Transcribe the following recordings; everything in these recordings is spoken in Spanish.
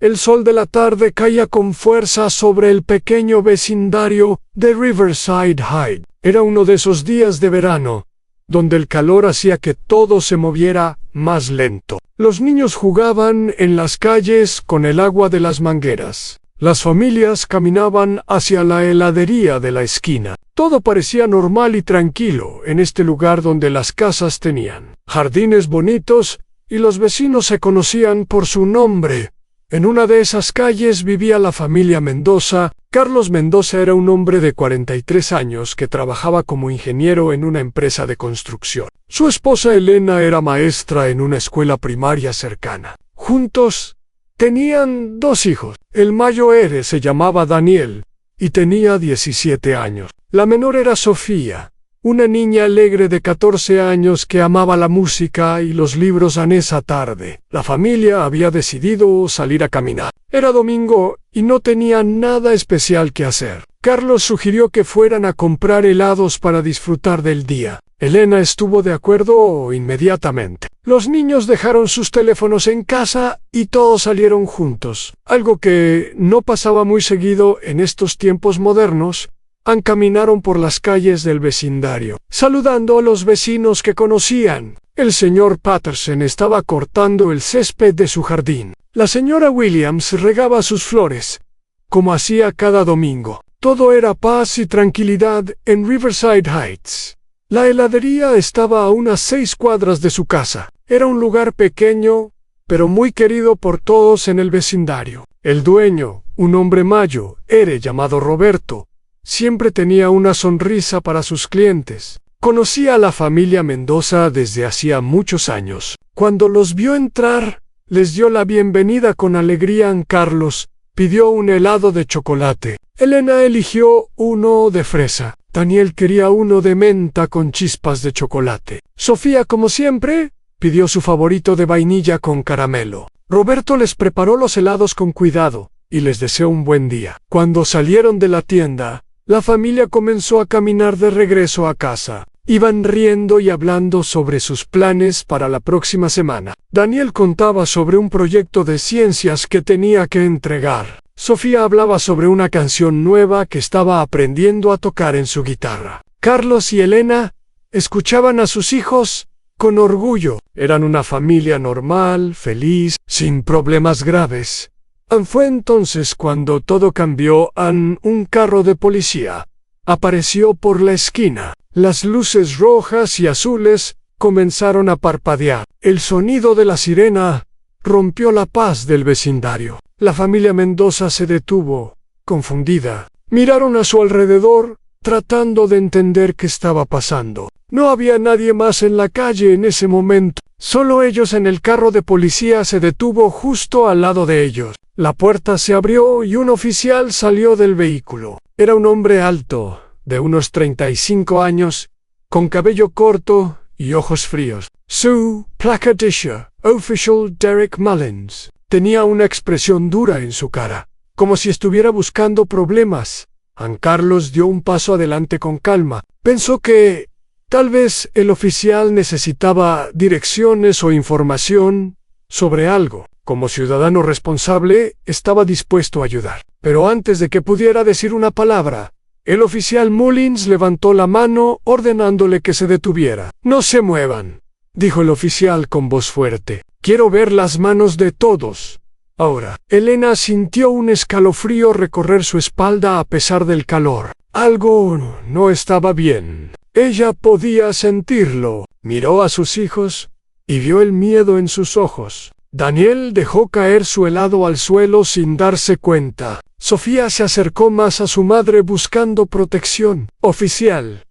El sol de la tarde caía con fuerza sobre el pequeño vecindario de Riverside High. Era uno de esos días de verano, donde el calor hacía que todo se moviera más lento. Los niños jugaban en las calles con el agua de las mangueras. Las familias caminaban hacia la heladería de la esquina. Todo parecía normal y tranquilo en este lugar donde las casas tenían jardines bonitos y los vecinos se conocían por su nombre. En una de esas calles vivía la familia Mendoza. Carlos Mendoza era un hombre de 43 años que trabajaba como ingeniero en una empresa de construcción. Su esposa Elena era maestra en una escuela primaria cercana. Juntos tenían 2 hijos. El mayor se llamaba Daniel y tenía 17 años. La menor era Sofía, una niña alegre de 14 años que amaba la música y los libros en esa tarde. La familia había decidido salir a caminar. Era domingo y no tenía nada especial que hacer. Carlos sugirió que fueran a comprar helados para disfrutar del día. Elena estuvo de acuerdo inmediatamente. Los niños dejaron sus teléfonos en casa y todos salieron juntos. Algo que no pasaba muy seguido en estos tiempos modernos. Caminaron por las calles del vecindario, saludando a los vecinos que conocían. El señor Patterson estaba cortando el césped de su jardín. La señora Williams regaba sus flores, como hacía cada domingo. Todo era paz y tranquilidad en Riverside Heights. La heladería estaba a unas 6 cuadras de su casa. Era un lugar pequeño, pero muy querido por todos en el vecindario. El dueño, un hombre mayor, llamado Roberto, siempre tenía una sonrisa para sus clientes. Conocía a la familia Mendoza desde hacía muchos años. Cuando los vio entrar, les dio la bienvenida con alegría. Carlos pidió un helado de chocolate. Elena eligió uno de fresa. Daniel quería uno de menta con chispas de chocolate. Sofía, como siempre, pidió su favorito de vainilla con caramelo. Roberto les preparó los helados con cuidado y les deseó un buen día. Cuando salieron de la tienda, la familia comenzó a caminar de regreso a casa. Iban riendo y hablando sobre sus planes para la próxima semana. Daniel contaba sobre un proyecto de ciencias que tenía que entregar. Sofía hablaba sobre una canción nueva que estaba aprendiendo a tocar en su guitarra. Carlos y Elena escuchaban a sus hijos con orgullo. Eran una familia normal, feliz, sin problemas graves. Fue entonces cuando todo cambió. Un carro de policía apareció por la esquina. Las luces rojas y azules comenzaron a parpadear. El sonido de la sirena rompió la paz del vecindario. La familia Mendoza se detuvo, confundida. Miraron a su alrededor, tratando de entender qué estaba pasando. No había nadie más en la calle en ese momento. Solo ellos. En el carro de policía se detuvo justo al lado de ellos. La puerta se abrió y un oficial salió del vehículo. Era un hombre alto, de unos 35 años, con cabello corto y ojos fríos. Su placa dice Official Derek Mullins. Tenía una expresión dura en su cara, como si estuviera buscando problemas. Carlos dio un paso adelante con calma. Pensó que tal vez el oficial necesitaba direcciones o información sobre algo. Como ciudadano responsable, estaba dispuesto a ayudar. Pero antes de que pudiera decir una palabra, el oficial Mullins levantó la mano ordenándole que se detuviera. «No se muevan», dijo el oficial con voz fuerte. «Quiero ver las manos de todos. Ahora». Elena sintió un escalofrío recorrer su espalda a pesar del calor. Algo no estaba bien. Ella podía sentirlo. Miró a sus hijos y vio el miedo en sus ojos. Daniel dejó caer su helado al suelo sin darse cuenta. Sofía se acercó más a su madre buscando protección. «Oficial,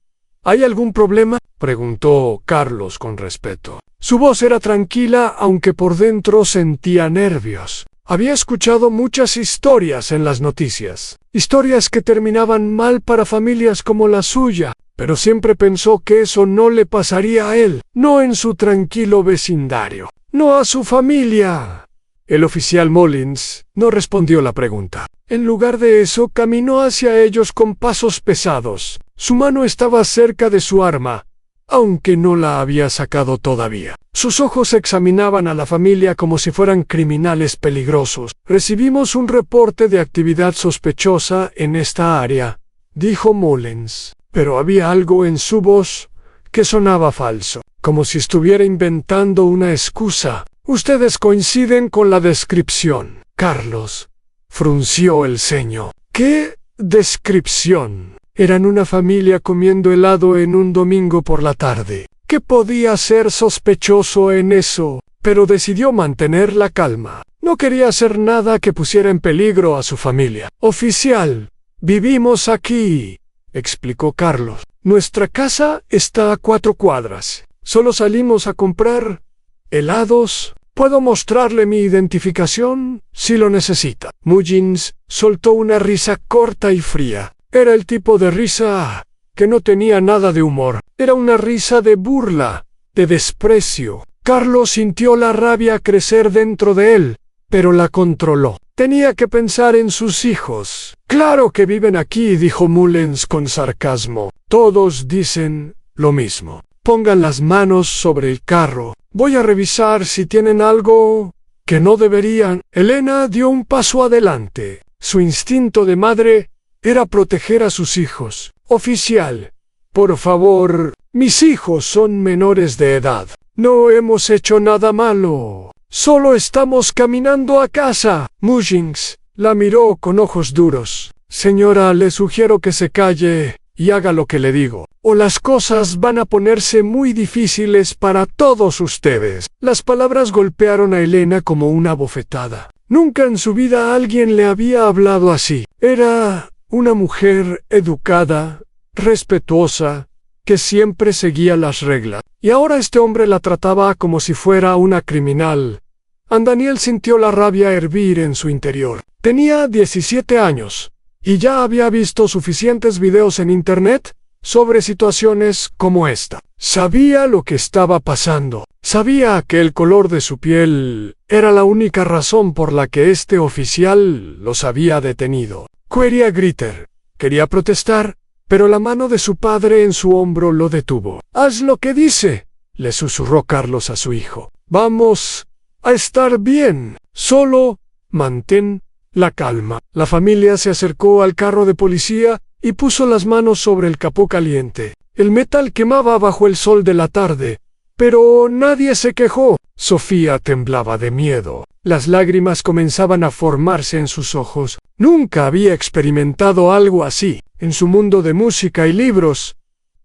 ¿hay algún problema?», preguntó Carlos con respeto. Su voz era tranquila, aunque por dentro sentía nervios. Había escuchado muchas historias en las noticias. Historias que terminaban mal para familias como la suya. Pero siempre pensó que eso no le pasaría a él. No en su tranquilo vecindario. No a su familia. El oficial Mullins no respondió la pregunta. En lugar de eso, caminó hacia ellos con pasos pesados. Su mano estaba cerca de su arma, aunque no la había sacado todavía. Sus ojos examinaban a la familia como si fueran criminales peligrosos. Recibimos un reporte de actividad sospechosa en esta área, dijo Mullins, pero había algo en su voz que sonaba falso, como si estuviera inventando una excusa. Ustedes coinciden con la descripción. Carlos frunció el ceño. ¿Qué descripción? Eran una familia comiendo helado en un domingo por la tarde. ¿Qué podía ser sospechoso en eso? Pero decidió mantener la calma. No quería hacer nada que pusiera en peligro a su familia. Oficial, vivimos aquí, explicó Carlos. Nuestra casa está a 4 cuadras. Solo salimos a comprar helados. Puedo mostrarle mi identificación si lo necesita. Mullins soltó una risa corta y fría. Era el tipo de risa que no tenía nada de humor. Era una risa de burla, de desprecio. Carlos sintió la rabia crecer dentro de él, pero la controló. Tenía que pensar en sus hijos. Claro que viven aquí, dijo Mullins con sarcasmo. Todos dicen lo mismo. Pongan las manos sobre el carro. Voy a revisar si tienen algo que no deberían. Elena dio un paso adelante. Su instinto de madre era proteger a sus hijos. Oficial, por favor, mis hijos son menores de edad. No hemos hecho nada malo. Solo estamos caminando a casa. Mullins la miró con ojos duros. Señora, le sugiero que se calle y haga lo que le digo, o las cosas van a ponerse muy difíciles para todos ustedes. Las palabras golpearon a Elena como una bofetada. Nunca en su vida alguien le había hablado así. Era una mujer educada, respetuosa, que siempre seguía las reglas. Y ahora este hombre la trataba como si fuera una criminal. Daniel sintió la rabia hervir en su interior. Tenía 17 años. Y ya había visto suficientes videos en internet sobre situaciones como esta. Sabía lo que estaba pasando. Sabía que el color de su piel era la única razón por la que este oficial los había detenido. Quería gritar, quería protestar, pero la mano de su padre en su hombro lo detuvo. «Haz lo que dice», le susurró Carlos a su hijo. «Vamos a estar bien. Solo mantén la calma». La familia se acercó al carro de policía y puso las manos sobre el capó caliente. El metal quemaba bajo el sol de la tarde, pero nadie se quejó. Sofía temblaba de miedo. Las lágrimas comenzaban a formarse en sus ojos. Nunca había experimentado algo así. En su mundo de música y libros,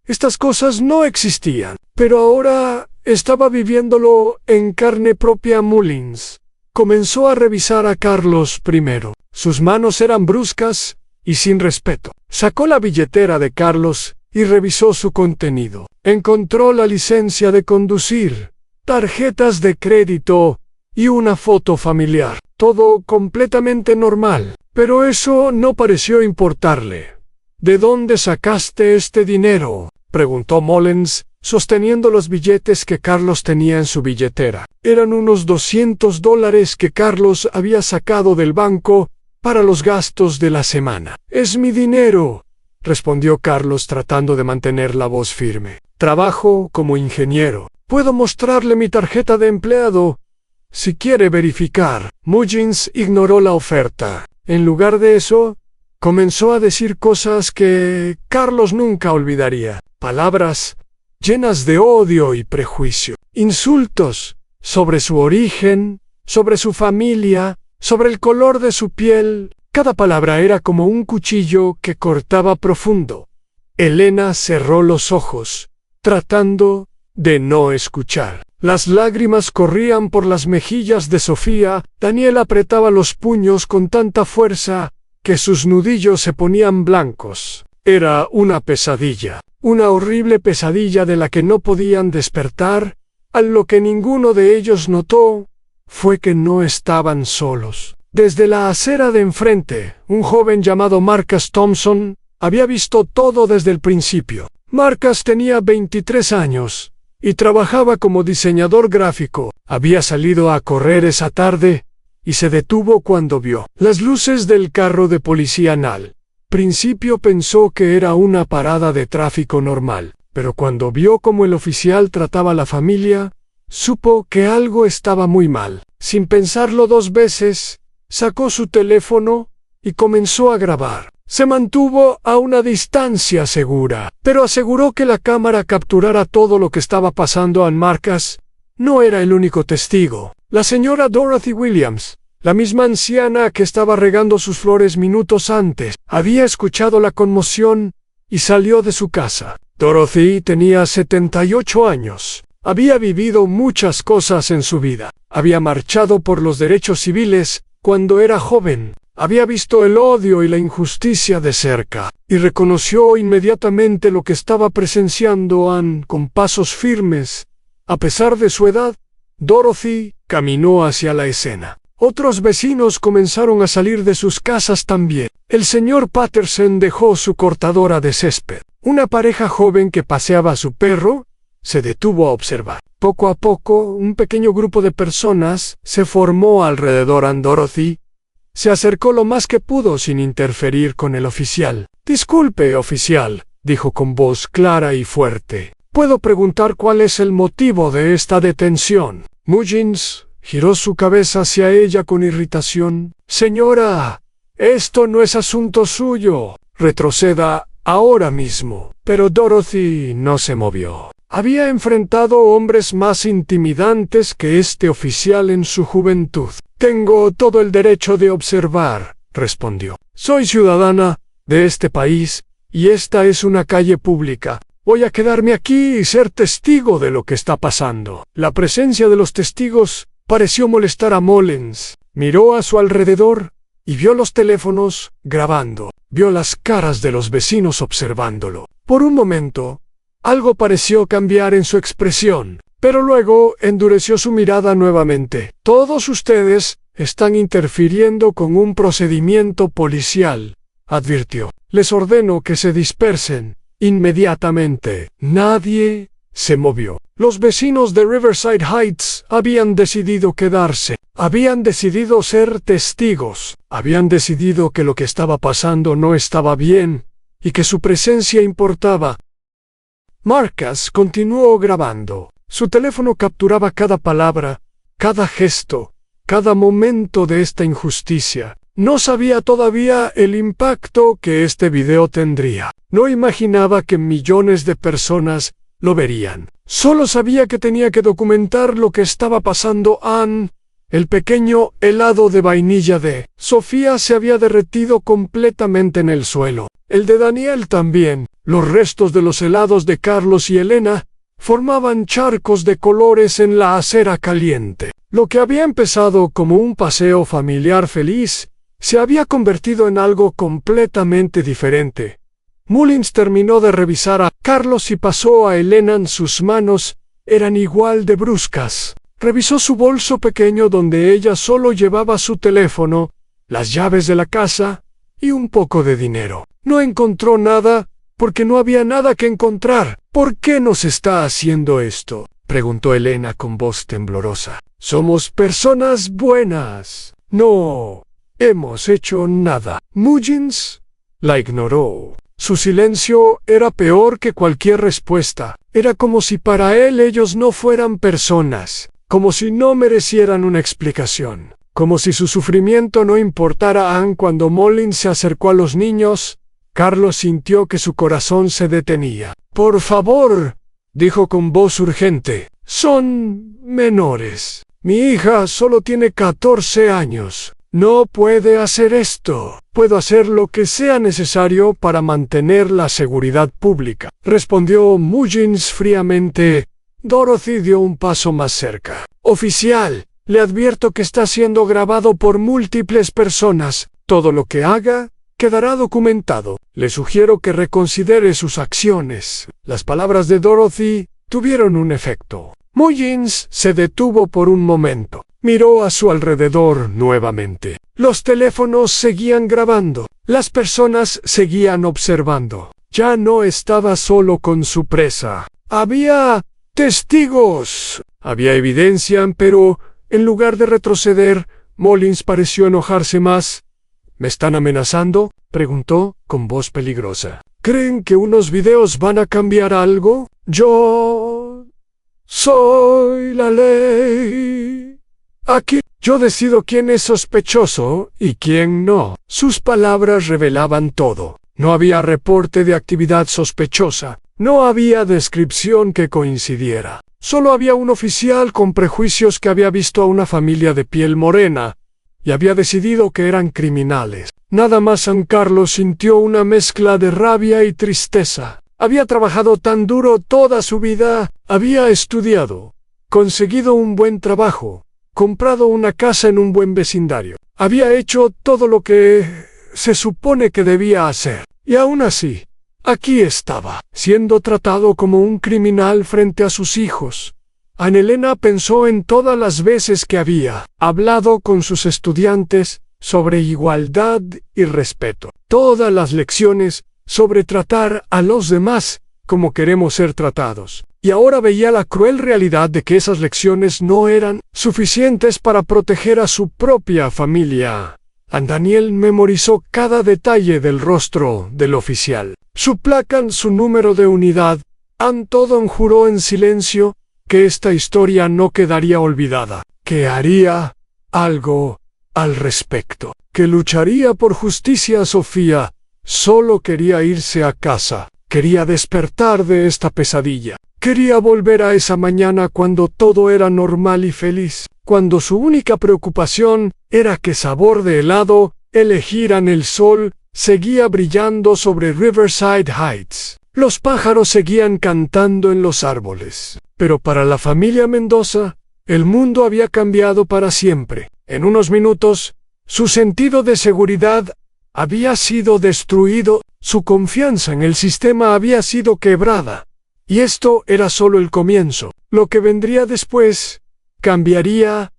estas cosas no existían. Pero ahora estaba viviéndolo en carne propia. Mullins comenzó a revisar a Carlos primero. Sus manos eran bruscas y sin respeto. Sacó la billetera de Carlos y revisó su contenido. Encontró la licencia de conducir, tarjetas de crédito y una foto familiar. Todo completamente normal. Pero eso no pareció importarle. «¿De dónde sacaste este dinero?», preguntó Mullins, sosteniendo los billetes que Carlos tenía en su billetera. Eran unos $200 que Carlos había sacado del banco para los gastos de la semana. «Es mi dinero», respondió Carlos tratando de mantener la voz firme. «Trabajo como ingeniero. Puedo mostrarle mi tarjeta de empleado si quiere verificar». Mullins ignoró la oferta. En lugar de eso, comenzó a decir cosas que Carlos nunca olvidaría. Palabras llenas de odio y prejuicio. Insultos sobre su origen, sobre su familia, sobre el color de su piel. Cada palabra era como un cuchillo que cortaba profundo. Elena cerró los ojos, tratando de no escuchar. Las lágrimas corrían por las mejillas de Sofía. Daniel apretaba los puños con tanta fuerza que sus nudillos se ponían blancos. Era una pesadilla, una horrible pesadilla de la que no podían despertar. A lo que ninguno de ellos notó fue que no estaban solos. Desde la acera de enfrente, un joven llamado Marcus Thompson había visto todo desde el principio. Marcus tenía 23 años y trabajaba como diseñador gráfico. Había salido a correr esa tarde y se detuvo cuando vio las luces del carro de policía. Al principio pensó que era una parada de tráfico normal. pero cuando vio cómo el oficial trataba a la familia, supo que algo estaba muy mal. Sin pensarlo dos veces, sacó su teléfono y comenzó a grabar. Se mantuvo a una distancia segura, pero aseguró que la cámara capturara todo lo que estaba pasando. Ann Marcus no era el único testigo. La señora Dorothy Williams, la misma anciana que estaba regando sus flores minutos antes, había escuchado la conmoción y salió de su casa. Dorothy tenía 78 años. Había vivido muchas cosas en su vida. Había marchado por los derechos civiles cuando era joven. Había visto el odio y la injusticia de cerca, y reconoció inmediatamente lo que estaba presenciando Ann con pasos firmes. A pesar de su edad, Dorothy caminó hacia la escena. Otros vecinos comenzaron a salir de sus casas también. El señor Patterson dejó su cortadora de césped. Una pareja joven que paseaba a su perro se detuvo a observar. Poco a poco, un pequeño grupo de personas se formó alrededor de Dorothy. Se acercó lo más que pudo sin interferir con el oficial. «Disculpe, oficial», dijo con voz clara y fuerte. «¿Puedo preguntar cuál es el motivo de esta detención?» Mullins giró su cabeza hacia ella con irritación. «Señora, esto no es asunto suyo. Retroceda ahora mismo». Pero Dorothy no se movió. Había enfrentado hombres más intimidantes que este oficial en su juventud. «Tengo todo el derecho de observar», respondió. «Soy ciudadana de este país y esta es una calle pública. Voy a quedarme aquí y ser testigo de lo que está pasando». La presencia de los testigos pareció molestar a Mullins. Miró a su alrededor y vio los teléfonos grabando. Vio las caras de los vecinos observándolo. Por un momento, algo pareció cambiar en su expresión, pero luego endureció su mirada nuevamente. «Todos ustedes están interfiriendo con un procedimiento policial», advirtió. «Les ordeno que se dispersen inmediatamente». Nadie se movió. Los vecinos de Riverside Heights habían decidido quedarse. Habían decidido ser testigos. Habían decidido que lo que estaba pasando no estaba bien y que su presencia importaba. Marcus continuó grabando. Su teléfono capturaba cada palabra, cada gesto, cada momento de esta injusticia. No sabía todavía el impacto que este video tendría. No imaginaba que millones de personas lo verían. Solo sabía que tenía que documentar lo que estaba pasando. Ann, el pequeño helado de vainilla de Sofía se había derretido completamente en el suelo. El de Daniel también. Los restos de los helados de Carlos y Elena formaban charcos de colores en la acera caliente. Lo que había empezado como un paseo familiar feliz se había convertido en algo completamente diferente. Mullins terminó de revisar a Carlos y pasó a Elena. Sus manos eran igual de bruscas. Revisó su bolso pequeño donde ella solo llevaba su teléfono, las llaves de la casa y un poco de dinero. No encontró nada porque no había nada que encontrar. «¿Por qué nos está haciendo esto?», preguntó Elena con voz temblorosa. «Somos personas buenas. No hemos hecho nada». Mullins la ignoró. Su silencio era peor que cualquier respuesta. Era como si para él ellos no fueran personas, como si no merecieran una explicación, como si su sufrimiento no importara a Ann. Cuando Mullins se acercó a los niños, Carlos sintió que su corazón se detenía. «Por favor», dijo con voz urgente, «son menores. Mi hija solo tiene 14 años. No puede hacer esto. Puedo hacer lo que sea necesario para mantener la seguridad pública», respondió Mullins fríamente. Dorothy dio un paso más cerca. «Oficial, le advierto que está siendo grabado por múltiples personas. Todo lo que haga quedará documentado. Le sugiero que reconsidere sus acciones». Las palabras de Dorothy tuvieron un efecto. Mullins se detuvo por un momento. Miró a su alrededor nuevamente. Los teléfonos seguían grabando. Las personas seguían observando. Ya no estaba solo con su presa. Había testigos. Había evidencia, pero en lugar de retroceder, Mullins pareció enojarse más. «¿Me están amenazando?», preguntó con voz peligrosa. ¿Creen que unos videos van a cambiar algo? Yo soy la ley. Aquí yo decido quién es sospechoso y quién no. Sus palabras revelaban todo. No había reporte de actividad sospechosa. No había descripción que coincidiera. Solo había un oficial con prejuicios que había visto a una familia de piel morena y había decidido que eran criminales. Nada más San Carlos sintió una mezcla de rabia y tristeza. Había trabajado tan duro toda su vida, había estudiado, conseguido un buen trabajo, comprado una casa en un buen vecindario. Había hecho todo lo que se supone que debía hacer. Y aún así, aquí estaba, siendo tratado como un criminal frente a sus hijos. Ana Elena pensó en todas las veces que había hablado con sus estudiantes sobre igualdad y respeto. Todas las lecciones sobre tratar a los demás como queremos ser tratados. Y ahora veía la cruel realidad de que esas lecciones no eran suficientes para proteger a su propia familia. Daniel memorizó cada detalle del rostro del oficial. Su placa, su número de unidad. Todo juró en silencio que esta historia no quedaría olvidada, que haría algo al respecto, que lucharía por justicia. Sofía solo quería irse a casa, quería despertar de esta pesadilla, quería volver a esa mañana cuando todo era normal y feliz, cuando su única preocupación era que sabor de helado, elegieran el sol, seguía brillando sobre Riverside Heights. Los pájaros seguían cantando en los árboles. Pero para la familia Mendoza, el mundo había cambiado para siempre. En unos minutos, su sentido de seguridad había sido destruido, su confianza en el sistema había sido quebrada. Y esto era solo el comienzo. Lo que vendría después cambiaría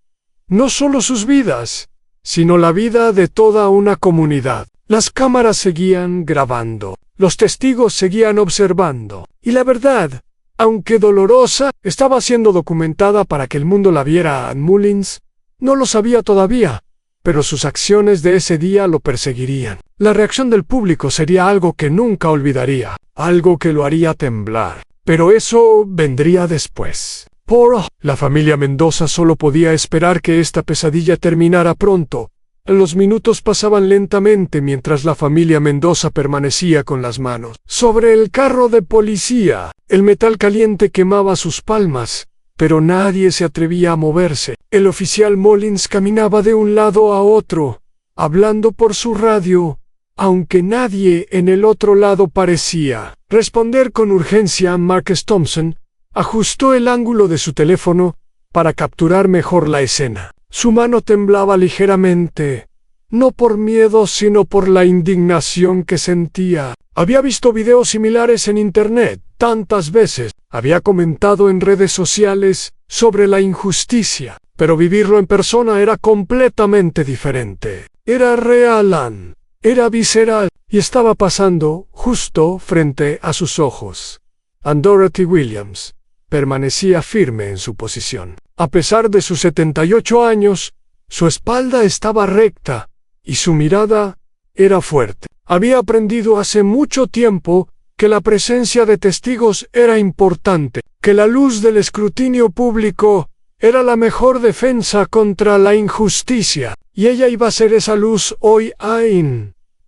no solo sus vidas, sino la vida de toda una comunidad. Las cámaras seguían grabando, los testigos seguían observando, y la verdad, aunque dolorosa, estaba siendo documentada para que el mundo la viera. Ann Mullins no lo sabía todavía, pero sus acciones de ese día lo perseguirían. La reacción del público sería algo que nunca olvidaría, algo que lo haría temblar. Pero eso vendría después. La familia Mendoza solo podía esperar que esta pesadilla terminara pronto. Los minutos pasaban lentamente mientras la familia Mendoza permanecía con las manos sobre el carro de policía. El metal caliente quemaba sus palmas, pero nadie se atrevía a moverse. El oficial Mullins caminaba de un lado a otro, hablando por su radio, aunque nadie en el otro lado parecía responder con urgencia. Marcus Thompson ajustó el ángulo de su teléfono para capturar mejor la escena. Su mano temblaba ligeramente, no por miedo sino por la indignación que sentía. Había visto videos similares en internet tantas veces, había comentado en redes sociales sobre la injusticia, pero vivirlo en persona era completamente diferente. Era real, era visceral, y estaba pasando justo frente a sus ojos. Dorothy Williams permanecía firme en su posición. A pesar de sus 78 años, su espalda estaba recta y su mirada era fuerte. Había aprendido hace mucho tiempo que la presencia de testigos era importante, que la luz del escrutinio público era la mejor defensa contra la injusticia, y ella iba a ser esa luz hoy.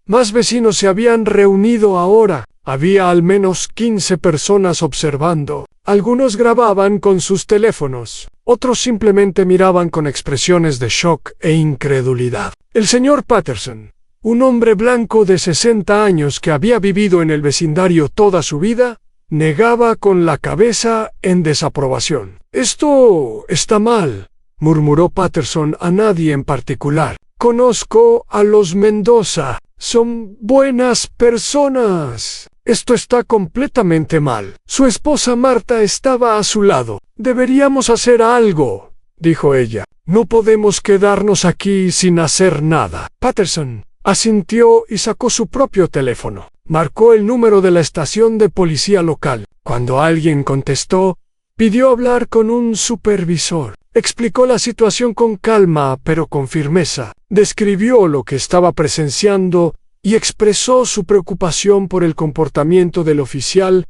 Más vecinos se habían reunido ahora. Había al menos 15 personas observando. Algunos grababan con sus teléfonos, otros simplemente miraban con expresiones de shock e incredulidad. El señor Patterson, un hombre blanco de 60 años que había vivido en el vecindario toda su vida, negaba con la cabeza en desaprobación. «Esto está mal», murmuró Patterson a nadie en particular. «Conozco a los Mendoza, son buenas personas. Esto está completamente mal». Su esposa Marta estaba a su lado. «Deberíamos hacer algo», dijo ella. «No podemos quedarnos aquí sin hacer nada». Patterson asintió y sacó su propio teléfono. Marcó el número de la estación de policía local. Cuando alguien contestó, pidió hablar con un supervisor. Explicó la situación con calma pero con firmeza. Describió lo que estaba presenciando y expresó su preocupación por el comportamiento del oficial.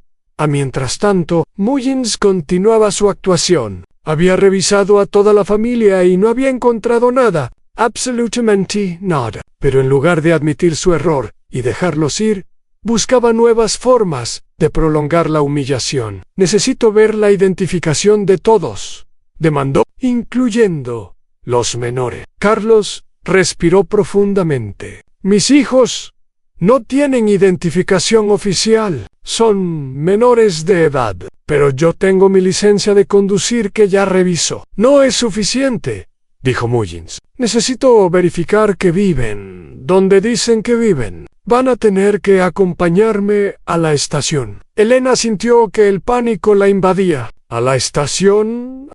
Mientras tanto, Mullins continuaba su actuación. Había revisado a toda la familia y no había encontrado nada, absolutamente nada. Pero en lugar de admitir su error y dejarlos ir, buscaba nuevas formas de prolongar la humillación. «Necesito ver la identificación de todos», demandó, incluyendo los menores. Carlos respiró profundamente. «Mis hijos no tienen identificación oficial. Son menores de edad, pero yo tengo mi licencia de conducir que ya revisó». «No es suficiente», dijo Mullins. «Necesito verificar que viven donde dicen que viven. Van a tener que acompañarme a la estación». Elena sintió que el pánico la invadía. «¿A la estación?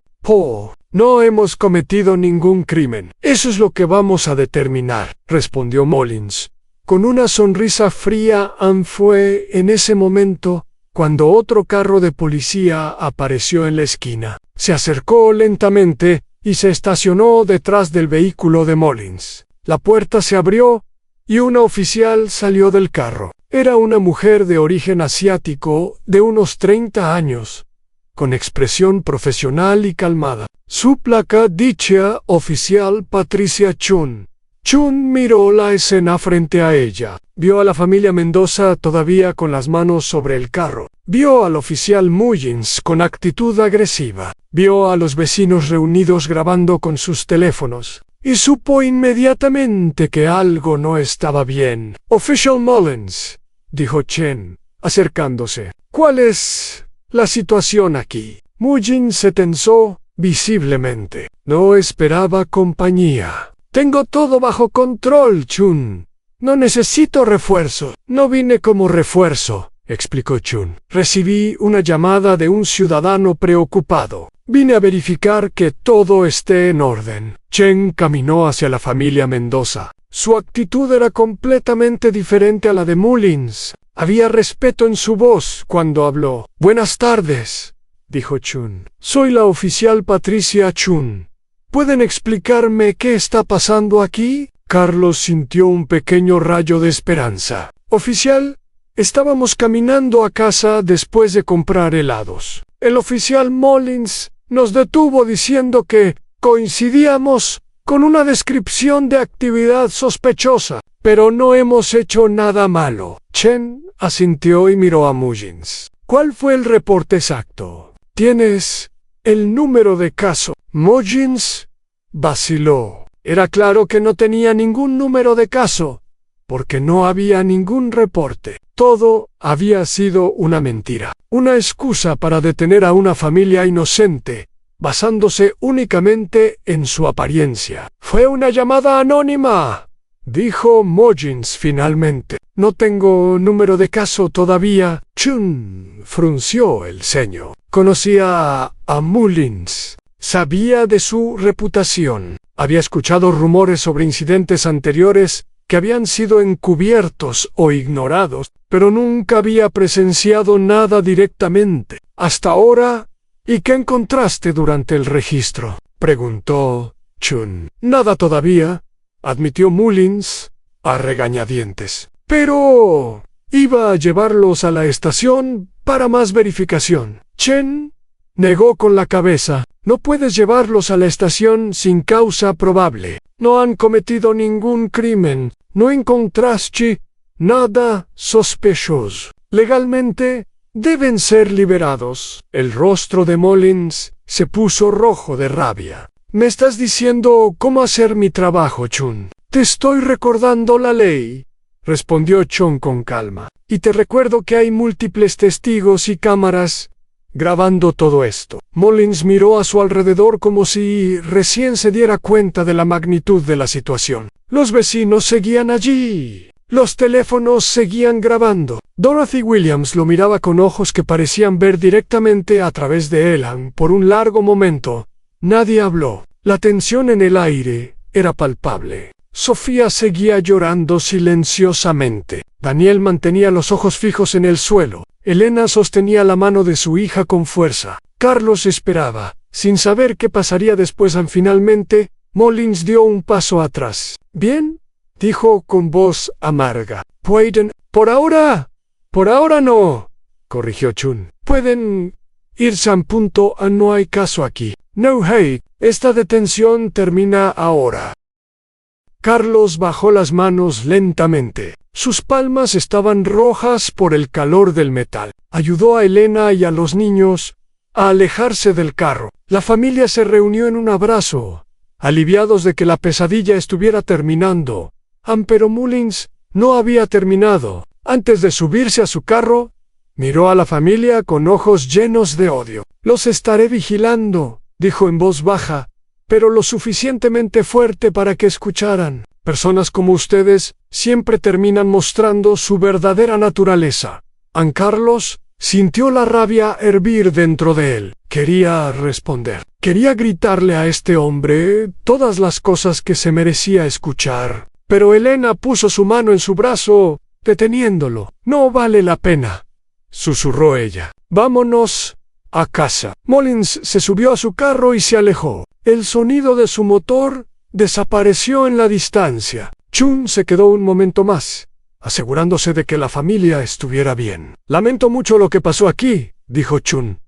No hemos cometido ningún crimen. Eso es lo que vamos a determinar», respondió Mullins. Con una sonrisa fría. Fue en ese momento cuando otro carro de policía apareció en la esquina. Se acercó lentamente y se estacionó detrás del vehículo de Mullins. La puerta se abrió y una oficial salió del carro. Era una mujer de origen asiático de unos 30 años, con expresión profesional y calmada. Su placa dicha oficial Patricia Chun. Chun miró la escena frente a ella. Vio a la familia Mendoza todavía con las manos sobre el carro. Vio al oficial Mullins con actitud agresiva. Vio a los vecinos reunidos grabando con sus teléfonos. Y supo inmediatamente que algo no estaba bien. «Official Mullins», dijo Chen, acercándose. «¿Cuál es la situación aquí?» Mullins se tensó visiblemente. No esperaba compañía. «Tengo todo bajo control, Chun. No necesito refuerzo». «No vine como refuerzo», explicó Chun. «Recibí una llamada de un ciudadano preocupado. Vine a verificar que todo esté en orden». Chen caminó hacia la familia Mendoza. Su actitud era completamente diferente a la de Mullins. Había respeto en su voz cuando habló. «Buenas tardes», dijo Chun. «Soy la oficial Patricia Chun. ¿Pueden explicarme qué está pasando aquí?» Carlos sintió un pequeño rayo de esperanza. «Oficial, estábamos caminando a casa después de comprar helados. El oficial Mullins nos detuvo diciendo que coincidíamos con una descripción de actividad sospechosa, pero no hemos hecho nada malo». Chen asintió y miró a Mullins. «¿Cuál fue el reporte exacto? ¿Tienes el número de caso?» Mullins vaciló. Era claro que no tenía ningún número de caso, porque no había ningún reporte. Todo había sido una mentira, una excusa para detener a una familia inocente, basándose únicamente en su apariencia. «Fue una llamada anónima», dijo Mullins finalmente. «No tengo número de caso todavía». Chun frunció el ceño. Conocía a Mullins. Sabía de su reputación. Había escuchado rumores sobre incidentes anteriores que habían sido encubiertos o ignorados, pero nunca había presenciado nada directamente. «¿Hasta ahora? ¿Y qué encontraste durante el registro?», preguntó Chun. «Nada todavía», admitió Mullins a regañadientes. «Pero iba a llevarlos a la estación para más verificación». Chen negó con la cabeza. «No puedes llevarlos a la estación sin causa probable. No han cometido ningún crimen. No encontraste nada sospechoso. Legalmente deben ser liberados». El rostro de Mullins se puso rojo de rabia. «¿Me estás diciendo cómo hacer mi trabajo, Chun?» «Te estoy recordando la ley», respondió Chun con calma. «Y te recuerdo que hay múltiples testigos y cámaras grabando todo esto». Mullins miró a su alrededor como si recién se diera cuenta de la magnitud de la situación. Los vecinos seguían allí. Los teléfonos seguían grabando. Dorothy Williams lo miraba con ojos que parecían ver directamente a través de él. Por un largo momento, nadie habló. La tensión en el aire era palpable. Sofía seguía llorando silenciosamente. Daniel mantenía los ojos fijos en el suelo. Elena sostenía la mano de su hija con fuerza. Carlos esperaba, sin saber qué pasaría después. Finalmente, Mullins dio un paso atrás. «Bien, dijo con voz amarga. Pueden, por ahora no, corrigió Chun. Pueden irse en punto, no hay caso aquí. No, hey, esta detención termina ahora. Carlos bajó las manos lentamente. Sus palmas estaban rojas por el calor del metal. Ayudó a Elena y a los niños a alejarse del carro. La familia se reunió en un abrazo, aliviados de que la pesadilla estuviera terminando. Pero Mullins no había terminado. Antes de subirse a su carro, miró a la familia con ojos llenos de odio. Los estaré vigilando, dijo en voz baja, pero lo suficientemente fuerte para que escucharan. Personas como ustedes siempre terminan mostrando su verdadera naturaleza. Carlos sintió la rabia hervir dentro de él. Quería responder. Quería gritarle a este hombre todas las cosas que se merecía escuchar. Pero Elena puso su mano en su brazo, deteniéndolo. No vale la pena, susurró ella. Vámonos a casa. Mullins se subió a su carro y se alejó. El sonido de su motor desapareció en la distancia. Chun se quedó un momento más, asegurándose de que la familia estuviera bien. Lamento mucho lo que pasó aquí, dijo Chun.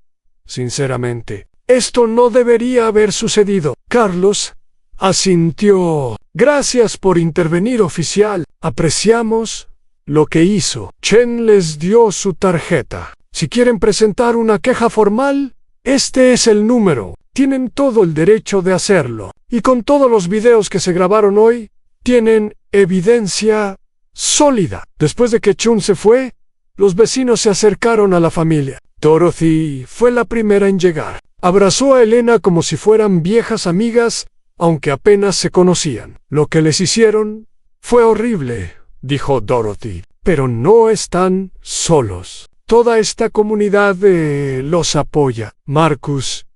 Sinceramente, esto no debería haber sucedido. Carlos asintió. Gracias por intervenir, oficial. Apreciamos lo que hizo. Chen les dio su tarjeta. Si quieren presentar una queja formal, este es el número. Tienen todo el derecho de hacerlo. Y con todos los videos que se grabaron hoy, tienen evidencia sólida. Después de que Chun se fue, los vecinos se acercaron a la familia. Dorothy fue la primera en llegar. Abrazó a Elena como si fueran viejas amigas, aunque apenas se conocían. Lo que les hicieron fue horrible, dijo Dorothy. Pero no están solos. Toda esta comunidad los apoya. Marcus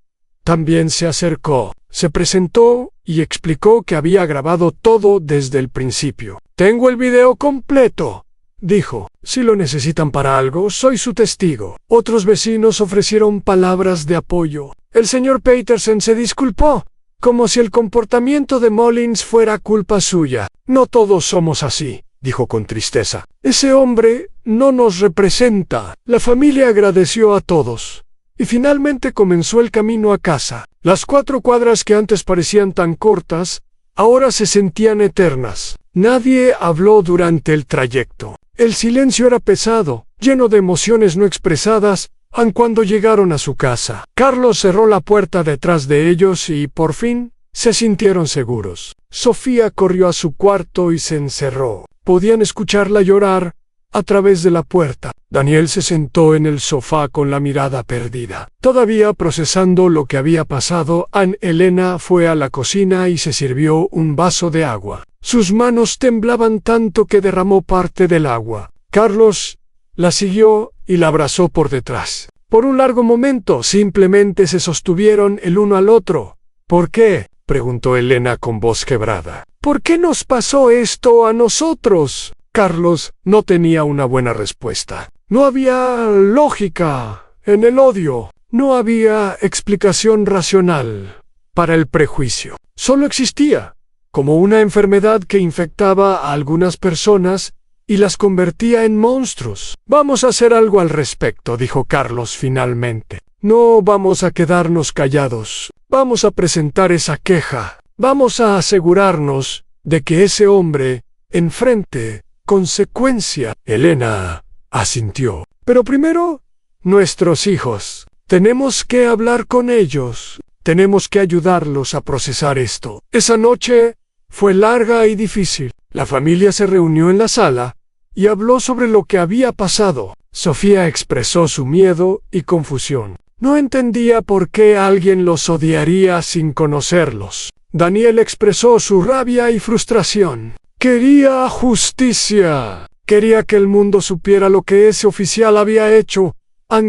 también se acercó, se presentó y explicó que había grabado todo desde el principio. Tengo el video completo, dijo. Si lo necesitan para algo, soy su testigo. Otros vecinos ofrecieron palabras de apoyo. El señor Peterson se disculpó, como si el comportamiento de Mullins fuera culpa suya. No todos somos así, dijo con tristeza. Ese hombre no nos representa. La familia agradeció a todos. Y finalmente comenzó el camino a casa. Las 4 cuadras que antes parecían tan cortas, ahora se sentían eternas. Nadie habló durante el trayecto. El silencio era pesado, lleno de emociones no expresadas, aun cuando llegaron a su casa. Carlos cerró la puerta detrás de ellos y, por fin, se sintieron seguros. Sofía corrió a su cuarto y se encerró. Podían escucharla llorar a través de la puerta. Daniel se sentó en el sofá con la mirada perdida. Todavía procesando lo que había pasado, Elena fue a la cocina y se sirvió un vaso de agua. Sus manos temblaban tanto que derramó parte del agua. Carlos la siguió y la abrazó por detrás. Por un largo momento simplemente se sostuvieron el uno al otro. ¿Por qué?, preguntó Elena con voz quebrada. ¿Por qué nos pasó esto a nosotros? Carlos no tenía una buena respuesta. No había lógica en el odio. No había explicación racional para el prejuicio. Solo existía como una enfermedad que infectaba a algunas personas y las convertía en monstruos. Vamos a hacer algo al respecto, dijo Carlos finalmente. No vamos a quedarnos callados. Vamos a presentar esa queja. Vamos a asegurarnos de que ese hombre enfrente consecuencia. Elena asintió. Pero primero, nuestros hijos. Tenemos que hablar con ellos. Tenemos que ayudarlos a procesar esto. Esa noche fue larga y difícil. La familia se reunió en la sala y habló sobre lo que había pasado. Sofía expresó su miedo y confusión. No entendía por qué alguien los odiaría sin conocerlos. Daniel expresó su rabia y frustración. Quería justicia. Quería que el mundo supiera lo que ese oficial había hecho.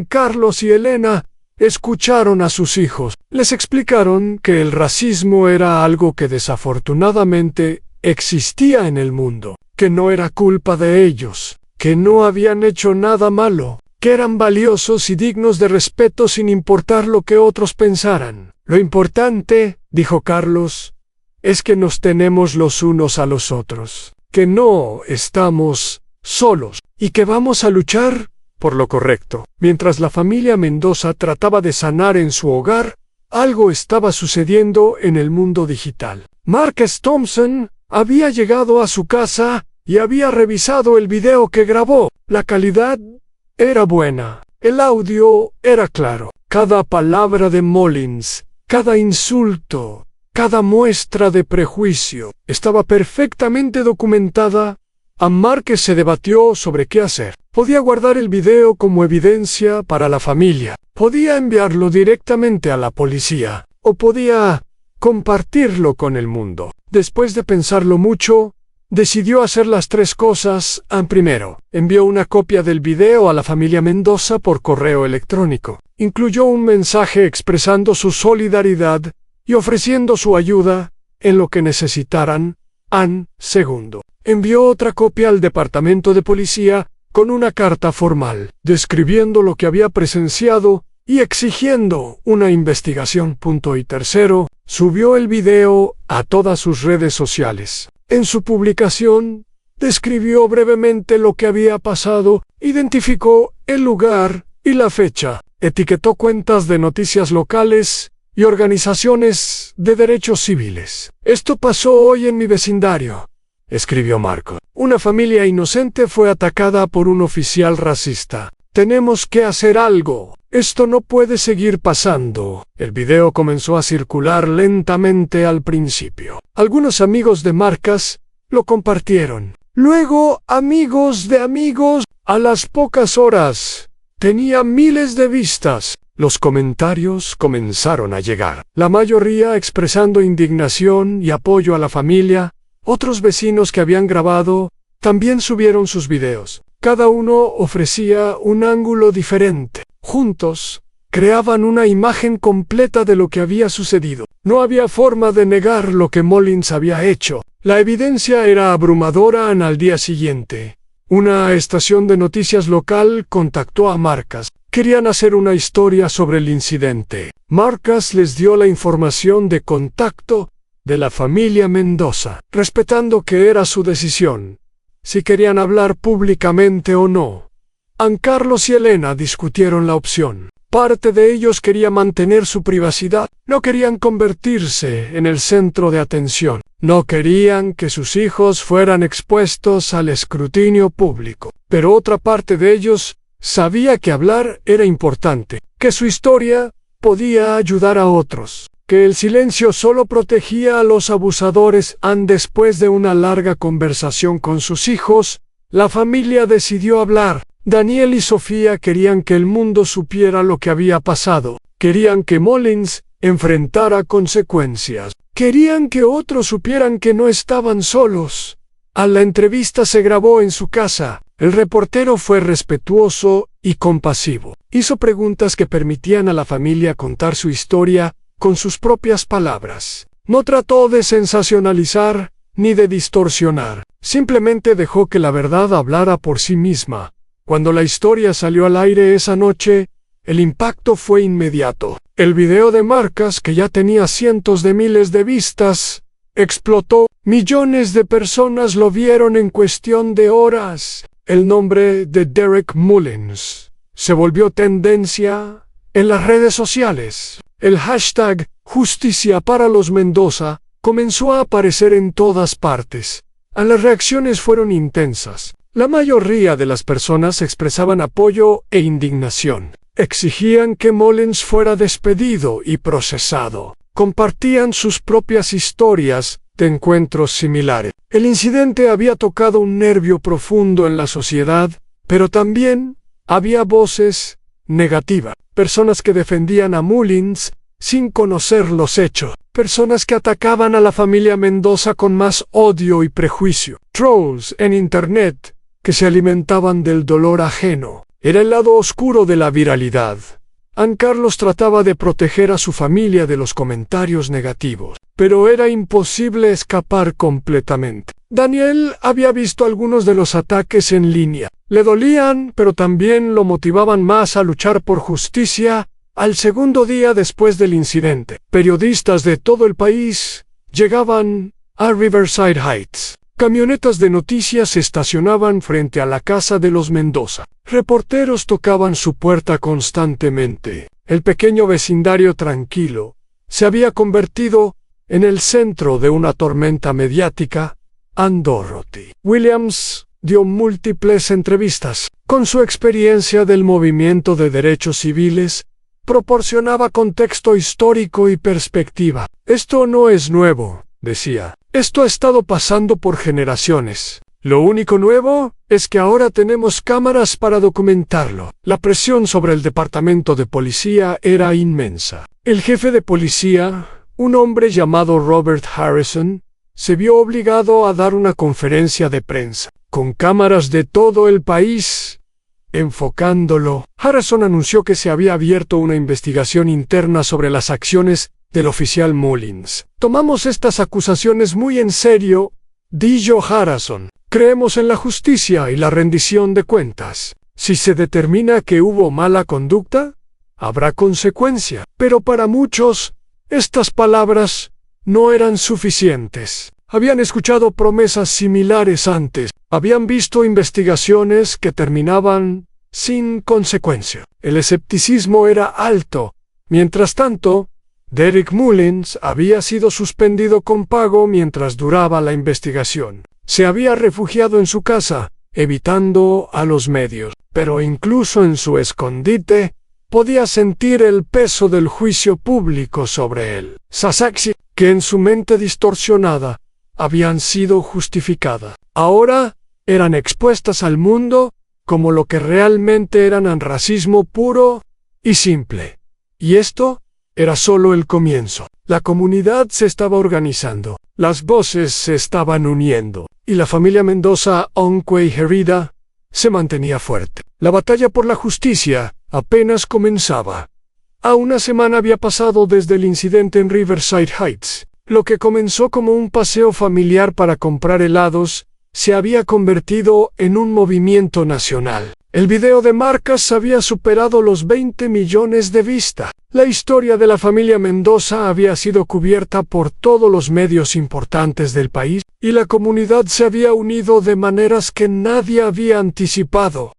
Carlos y Elena escucharon a sus hijos. Les explicaron que el racismo era algo que desafortunadamente existía en el mundo, que no era culpa de ellos, que no habían hecho nada malo, que eran valiosos y dignos de respeto sin importar lo que otros pensaran. Lo importante, dijo Carlos, es que nos tenemos los unos a los otros. que no estamos solos y que vamos a luchar por lo correcto. Mientras la familia Mendoza trataba de sanar en su hogar, algo estaba sucediendo en el mundo digital. Marques Thompson había llegado a su casa y había revisado el video que grabó. La calidad era buena, el audio era claro. Cada palabra de Mullins, cada insulto, cada muestra de prejuicio estaba perfectamente documentada. Marques se debatió sobre qué hacer. Podía guardar el video como evidencia para la familia, podía enviarlo directamente a la policía, o podía compartirlo con el mundo. Después de pensarlo mucho, decidió hacer las tres cosas. Primero, envió una copia del video a la familia Mendoza por correo electrónico. Incluyó un mensaje expresando su solidaridad y ofreciendo su ayuda en lo que necesitaran. Segundo, envió otra copia al departamento de policía con una carta formal, describiendo lo que había presenciado y exigiendo una investigación. Y tercero, subió el video a todas sus redes sociales. En su publicación, describió brevemente lo que había pasado, identificó el lugar y la fecha, etiquetó cuentas de noticias locales y organizaciones de derechos civiles. Esto pasó hoy en mi vecindario, escribió Marco. Una familia inocente fue atacada por un oficial racista. Tenemos que hacer algo. Esto no puede seguir pasando. El video comenzó a circular lentamente al principio. Algunos amigos de Marcas lo compartieron. Luego, amigos de amigos. A las pocas horas, tenía miles de vistas. Los comentarios comenzaron a llegar, la mayoría expresando indignación y apoyo a la familia. Otros vecinos que habían grabado también subieron sus videos. Cada uno ofrecía un ángulo diferente. Juntos, creaban una imagen completa de lo que había sucedido. No había forma de negar lo que Mullins había hecho. La evidencia era abrumadora. Al día siguiente, una estación de noticias local contactó a Marcas. Querían hacer una historia sobre el incidente. Marcas les dio la información de contacto de la familia Mendoza, respetando que era su decisión, si querían hablar públicamente o no. Carlos y Elena discutieron la opción. Parte de ellos quería mantener su privacidad, no querían convertirse en el centro de atención, no querían que sus hijos fueran expuestos al escrutinio público. Pero otra parte de ellos sabía que hablar era importante, que su historia podía ayudar a otros, que el silencio solo protegía a los abusadores. Después de una larga conversación con sus hijos, la familia decidió hablar. Daniel y Sofía querían que el mundo supiera lo que había pasado, querían que Mullins enfrentara consecuencias, querían que otros supieran que no estaban solos. La entrevista se grabó en su casa. El reportero fue respetuoso y compasivo. Hizo preguntas que permitían a la familia contar su historia con sus propias palabras. No trató de sensacionalizar ni de distorsionar. Simplemente dejó que la verdad hablara por sí misma. Cuando la historia salió al aire esa noche, el impacto fue inmediato. El video de Marcas, que ya tenía cientos de miles de vistas, explotó. Millones de personas lo vieron en cuestión de horas. El nombre de Derek Mullins se volvió tendencia en las redes sociales. El hashtag Justicia para los Mendoza comenzó a aparecer en todas partes. Las reacciones fueron intensas. La mayoría de las personas expresaban apoyo e indignación. Exigían que Mullins fuera despedido y procesado. Compartían sus propias historias de encuentros similares. El incidente había tocado un nervio profundo en la sociedad, pero también había voces negativas. Personas que defendían a Mullins sin conocer los hechos. Personas que atacaban a la familia Mendoza con más odio y prejuicio. Trolls en Internet que se alimentaban del dolor ajeno. Era el lado oscuro de la viralidad. Carlos trataba de proteger a su familia de los comentarios negativos, pero era imposible escapar completamente. Daniel había visto algunos de los ataques en línea. Le dolían, pero también lo motivaban más a luchar por justicia. Al segundo día después del incidente, periodistas de todo el país llegaban a Riverside Heights. Camionetas de noticias se estacionaban frente a la casa de los Mendoza. Reporteros tocaban su puerta constantemente. El pequeño vecindario tranquilo se había convertido en el centro de una tormenta mediática. Ann Dorothy Williams dio múltiples entrevistas. Con su experiencia del movimiento de derechos civiles, proporcionaba contexto histórico y perspectiva. Esto no es nuevo, decía. Esto ha estado pasando por generaciones. Lo único nuevo es que ahora tenemos cámaras para documentarlo. La presión sobre el departamento de policía era inmensa. El jefe de policía, un hombre llamado Robert Harrison, se vio obligado a dar una conferencia de prensa, con cámaras de todo el país enfocándolo. Harrison anunció que se había abierto una investigación interna sobre las acciones del oficial Mullins. Tomamos estas acusaciones muy en serio, dijo Harrison. Creemos en la justicia y la rendición de cuentas. Si se determina que hubo mala conducta, habrá consecuencia. Pero para muchos, estas palabras no eran suficientes. Habían escuchado promesas similares antes. Habían visto investigaciones que terminaban sin consecuencia. El escepticismo era alto. Mientras tanto, Derek Mullins había sido suspendido con pago mientras duraba la investigación. Se había refugiado en su casa, evitando a los medios, pero incluso en su escondite podía sentir el peso del juicio público sobre él. Sasaxi, que en su mente distorsionada habían sido justificadas, ahora eran expuestas al mundo como lo que realmente eran racismo puro y simple. Y esto era solo el comienzo. La comunidad se estaba organizando, las voces se estaban uniendo, y la familia Mendoza, aunque herida, se mantenía fuerte. La batalla por la justicia apenas comenzaba. A una semana había pasado desde el incidente en Riverside Heights. Lo que comenzó como un paseo familiar para comprar helados se había convertido en un movimiento nacional. El video de marcas había superado los 20 millones de vistas. La historia de la familia Mendoza había sido cubierta por todos los medios importantes del país, y la comunidad se había unido de maneras que nadie había anticipado.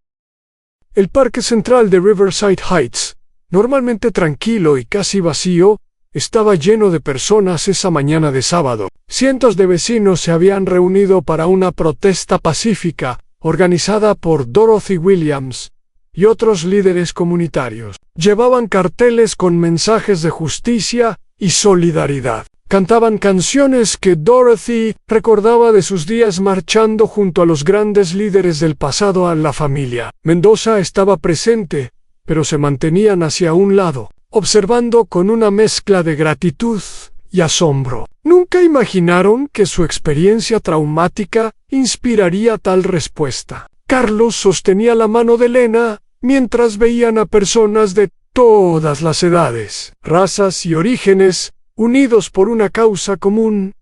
El parque central de Riverside Heights, normalmente tranquilo y casi vacío, estaba lleno de personas esa mañana de sábado. Cientos de vecinos se habían reunido para una protesta pacífica organizada por Dorothy Williams y otros líderes comunitarios. Llevaban carteles con mensajes de justicia y solidaridad. Cantaban canciones que Dorothy recordaba de sus días marchando junto a los grandes líderes del pasado a la familia. Mendoza estaba presente, pero se mantenían hacia un lado, observando con una mezcla de gratitud y asombro. Nunca imaginaron que su experiencia traumática inspiraría tal respuesta. Carlos sostenía la mano de Elena mientras veían a personas de todas las edades, razas y orígenes unidos por una causa común.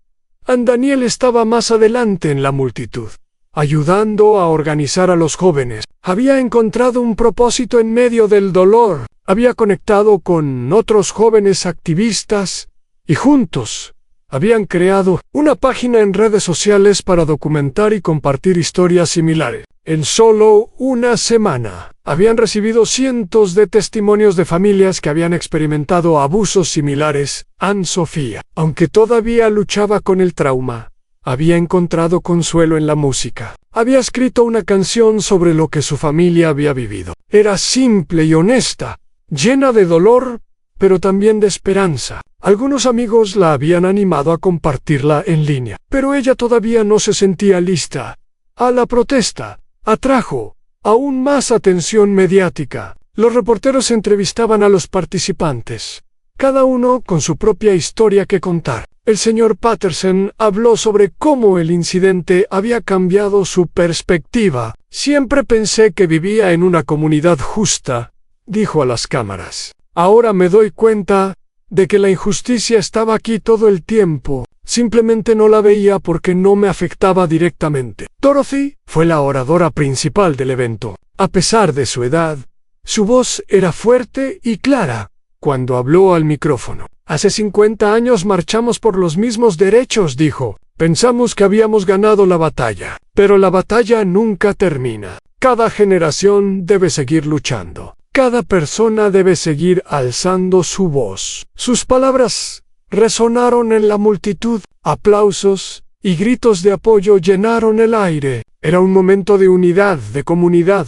Daniel estaba más adelante en la multitud, ayudando a organizar a los jóvenes. Había encontrado un propósito en medio del dolor. Había conectado con otros jóvenes activistas y juntos habían creado una página en redes sociales para documentar y compartir historias similares. En solo una semana, habían recibido cientos de testimonios de familias que habían experimentado abusos similares. Ann Sofía, aunque todavía luchaba con el trauma, había encontrado consuelo en la música. Había escrito una canción sobre lo que su familia había vivido. Era simple y honesta, llena de dolor, pero también de esperanza. Algunos amigos la habían animado a compartirla en línea, pero ella todavía no se sentía lista. A la protesta atrajo aún más atención mediática. Los reporteros entrevistaban a los participantes, cada uno con su propia historia que contar. El señor Patterson habló sobre cómo el incidente había cambiado su perspectiva. Siempre pensé que vivía en una comunidad justa, dijo a las cámaras. Ahora me doy cuenta de que la injusticia estaba aquí todo el tiempo. Simplemente no la veía porque no me afectaba directamente. Dorothy fue la oradora principal del evento. A pesar de su edad, su voz era fuerte y clara cuando habló al micrófono. Hace 50 años marchamos por los mismos derechos, dijo. Pensamos que habíamos ganado la batalla, pero la batalla nunca termina. Cada generación debe seguir luchando. Cada persona debe seguir alzando su voz. Sus palabras resonaron en la multitud. Aplausos y gritos de apoyo llenaron el aire. Era un momento de unidad, de comunidad,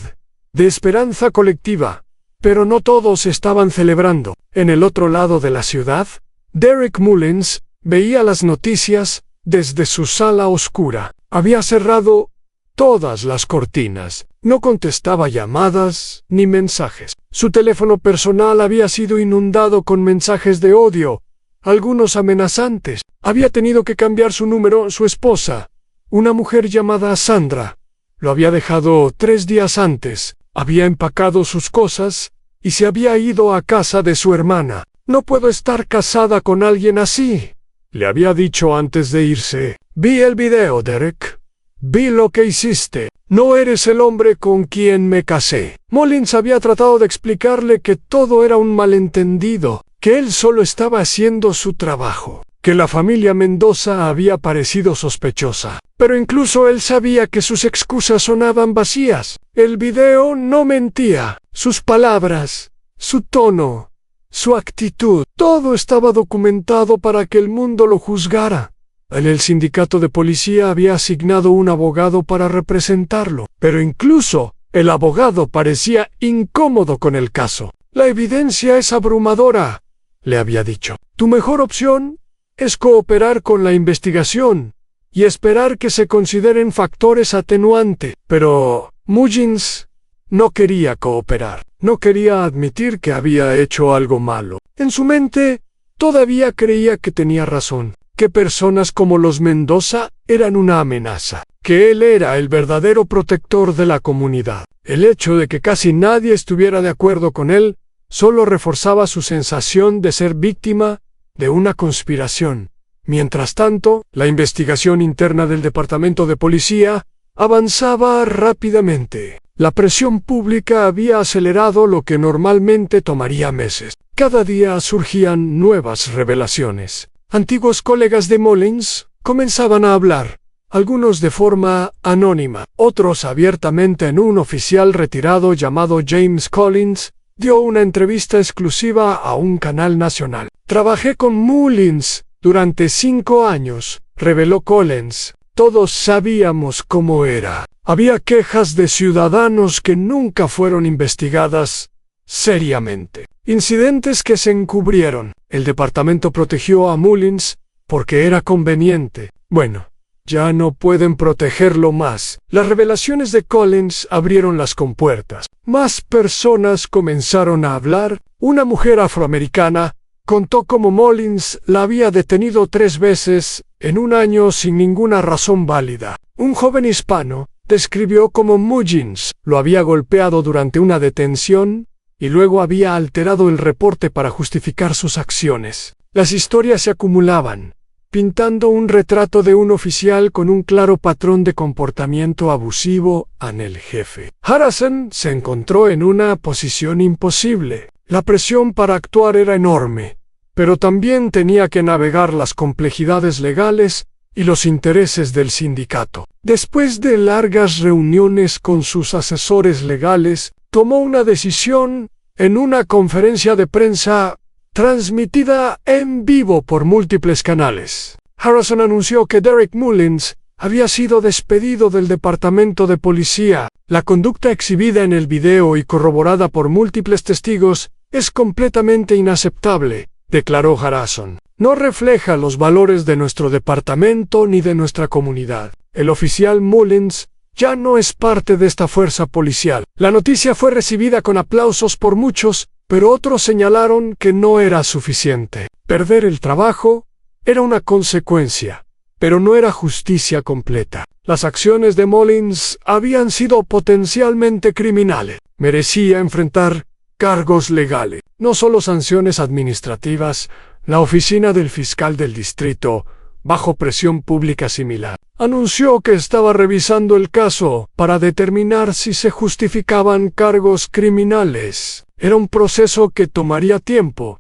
de esperanza colectiva. Pero no todos estaban celebrando. En el otro lado de la ciudad, Derek Mullins veía las noticias desde su sala oscura. Había cerrado todas las cortinas. No contestaba llamadas ni mensajes. Su teléfono personal había sido inundado con mensajes de odio, algunos amenazantes. Había tenido que cambiar su número. Su esposa, una mujer llamada Sandra, lo había dejado 3 días antes. Había empacado sus cosas y se había ido a casa de su hermana. No puedo estar casada con alguien así, le había dicho antes de irse. Vi el video, Derek. Vi lo que hiciste. No eres el hombre con quien me casé. Mullins había tratado de explicarle que todo era un malentendido, que él solo estaba haciendo su trabajo, que la familia Mendoza había parecido sospechosa. Pero incluso él sabía que sus excusas sonaban vacías. El video no mentía. Sus palabras, su tono, su actitud, todo estaba documentado para que el mundo lo juzgara. En el sindicato de policía había asignado un abogado para representarlo, pero incluso el abogado parecía incómodo con el caso. La evidencia es abrumadora, le había dicho. Tu mejor opción es cooperar con la investigación y esperar que se consideren factores atenuantes. Pero Mullins no quería cooperar. No quería admitir que había hecho algo malo. En su mente, todavía creía que tenía razón, que personas como los Mendoza eran una amenaza, que él era el verdadero protector de la comunidad. El hecho de que casi nadie estuviera de acuerdo con él solo reforzaba su sensación de ser víctima de una conspiración. Mientras tanto, la investigación interna del departamento de policía avanzaba rápidamente. La presión pública había acelerado lo que normalmente tomaría meses. Cada día surgían nuevas revelaciones. Antiguos colegas de Mullins comenzaban a hablar, algunos de forma anónima, otros abiertamente. Un oficial retirado llamado James Collins dio una entrevista exclusiva a un canal nacional. Trabajé con Mullins durante 5 años, reveló Collins. Todos sabíamos cómo era. Había quejas de ciudadanos que nunca fueron investigadas seriamente. Incidentes que se encubrieron. El departamento protegió a Mullins porque era conveniente. Bueno, ya no pueden protegerlo más. Las revelaciones de Collins abrieron las compuertas. Más personas comenzaron a hablar. Una mujer afroamericana contó cómo Mullins la había detenido 3 veces en un año sin ninguna razón válida. Un joven hispano describió cómo Mullins lo había golpeado durante una detención y luego había alterado el reporte para justificar sus acciones. Las historias se acumulaban, pintando un retrato de un oficial con un claro patrón de comportamiento abusivo en el jefe. Harrison se encontró en una posición imposible. La presión para actuar era enorme, pero también tenía que navegar las complejidades legales y los intereses del sindicato. Después de largas reuniones con sus asesores legales, tomó una decisión en una conferencia de prensa transmitida en vivo por múltiples canales. Harrison anunció que Derek Mullins había sido despedido del departamento de policía. La conducta exhibida en el video y corroborada por múltiples testigos es completamente inaceptable, declaró Harrison. No refleja los valores de nuestro departamento ni de nuestra comunidad. El oficial Mullins ya no es parte de esta fuerza policial. La noticia fue recibida con aplausos por muchos, pero otros señalaron que no era suficiente. Perder el trabajo era una consecuencia, pero no era justicia completa. Las acciones de Mullins habían sido potencialmente criminales. Merecía enfrentar cargos legales, no solo sanciones administrativas. La oficina del fiscal del distrito, bajo presión pública similar, anunció que estaba revisando el caso para determinar si se justificaban cargos criminales. Era un proceso que tomaría tiempo,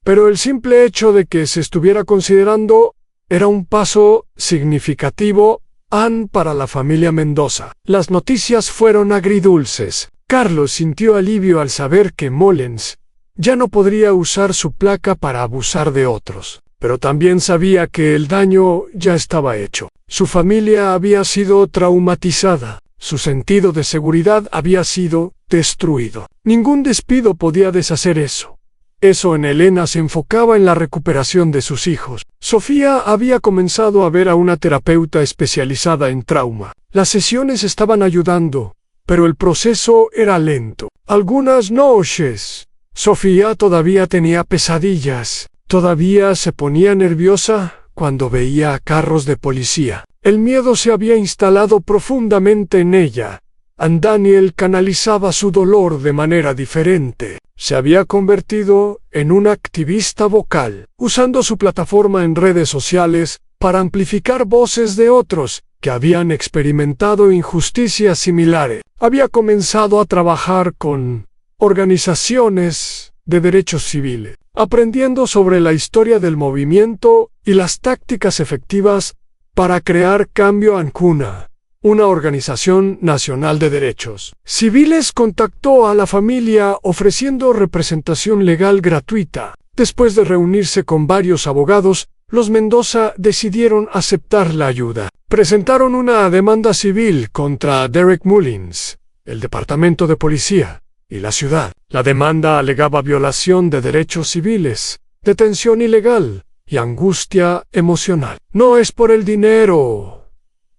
pero el simple hecho de que se estuviera considerando era un paso significativo para la familia Mendoza. Las noticias fueron agridulces. Carlos sintió alivio al saber que Mullins ya no podría usar su placa para abusar de otros, pero también sabía que el daño ya estaba hecho. Su familia había sido traumatizada, su sentido de seguridad había sido destruido. Ningún despido podía deshacer eso. Eso en Elena se enfocaba en la recuperación de sus hijos. Sofía había comenzado a ver a una terapeuta especializada en trauma. Las sesiones estaban ayudando, pero el proceso era lento. Algunas noches, Sofía todavía tenía pesadillas. Todavía se ponía nerviosa cuando veía a carros de policía. El miedo se había instalado profundamente en ella. Daniel canalizaba su dolor de manera diferente. Se había convertido en un activista vocal, usando su plataforma en redes sociales para amplificar voces de otros que habían experimentado injusticias similares. Había comenzado a trabajar con organizaciones de derechos civiles, aprendiendo sobre la historia del movimiento y las tácticas efectivas para crear Cambio Ancuna, una organización nacional de derechos civiles. Contactó a la familia ofreciendo representación legal gratuita. Después de reunirse con varios abogados, los Mendoza decidieron aceptar la ayuda. Presentaron una demanda civil contra Derek Mullins, el departamento de policía y la ciudad. La demanda alegaba violación de derechos civiles, detención ilegal y angustia emocional. No es por el dinero,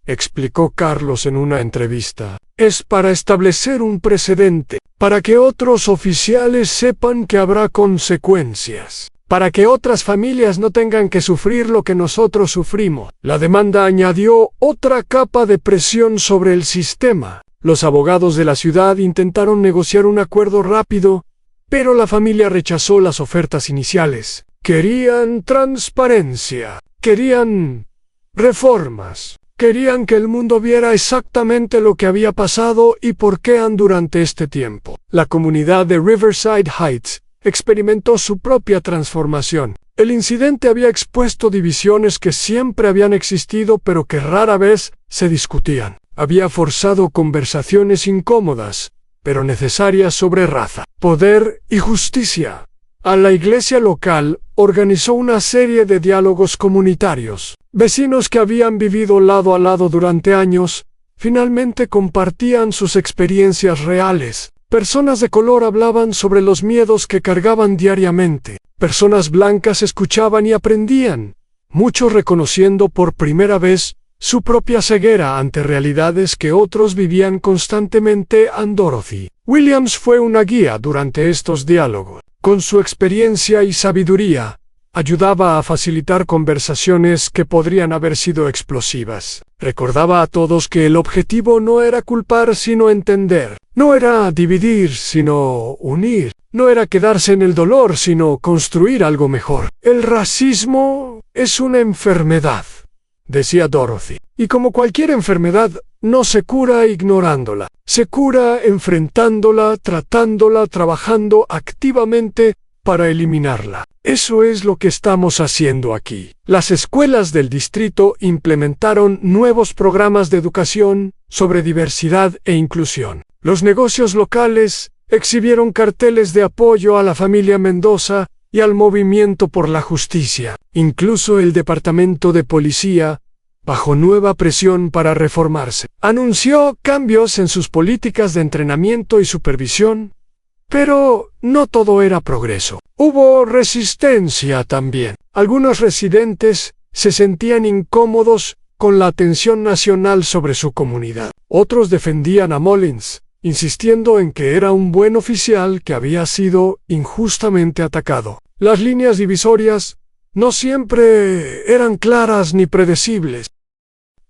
explicó Carlos en una entrevista. Es para establecer un precedente, para que otros oficiales sepan que habrá consecuencias, para que otras familias no tengan que sufrir lo que nosotros sufrimos. La demanda añadió otra capa de presión sobre el sistema. Los abogados de la ciudad intentaron negociar un acuerdo rápido, pero la familia rechazó las ofertas iniciales. Querían transparencia, querían reformas, querían que el mundo viera exactamente lo que había pasado y por qué durante este tiempo. La comunidad de Riverside Heights experimentó su propia transformación. El incidente había expuesto divisiones que siempre habían existido pero que rara vez se discutían. Había forzado conversaciones incómodas, pero necesarias sobre raza, poder y justicia. A la iglesia local organizó una serie de diálogos comunitarios. Vecinos que habían vivido lado a lado durante años, finalmente compartían sus experiencias reales. Personas de color hablaban sobre los miedos que cargaban diariamente. Personas blancas escuchaban y aprendían, muchos reconociendo por primera vez su propia ceguera ante realidades que otros vivían constantemente. Dorothy Williams fue una guía durante estos diálogos. Con su experiencia y sabiduría, ayudaba a facilitar conversaciones que podrían haber sido explosivas. Recordaba a todos que el objetivo no era culpar sino entender. No era dividir sino unir. No era quedarse en el dolor sino construir algo mejor. El racismo es una enfermedad, decía Dorothy. Y como cualquier enfermedad, no se cura ignorándola. Se cura enfrentándola, tratándola, trabajando activamente para eliminarla. Eso es lo que estamos haciendo aquí. Las escuelas del distrito implementaron nuevos programas de educación sobre diversidad e inclusión. Los negocios locales exhibieron carteles de apoyo a la familia Mendoza y al movimiento por la justicia. Incluso el departamento de policía, bajo nueva presión para reformarse, anunció cambios en sus políticas de entrenamiento y supervisión, pero no todo era progreso. Hubo resistencia también. Algunos residentes se sentían incómodos con la atención nacional sobre su comunidad. Otros defendían a Mullins, insistiendo en que era un buen oficial que había sido injustamente atacado. Las líneas divisorias no siempre eran claras ni predecibles.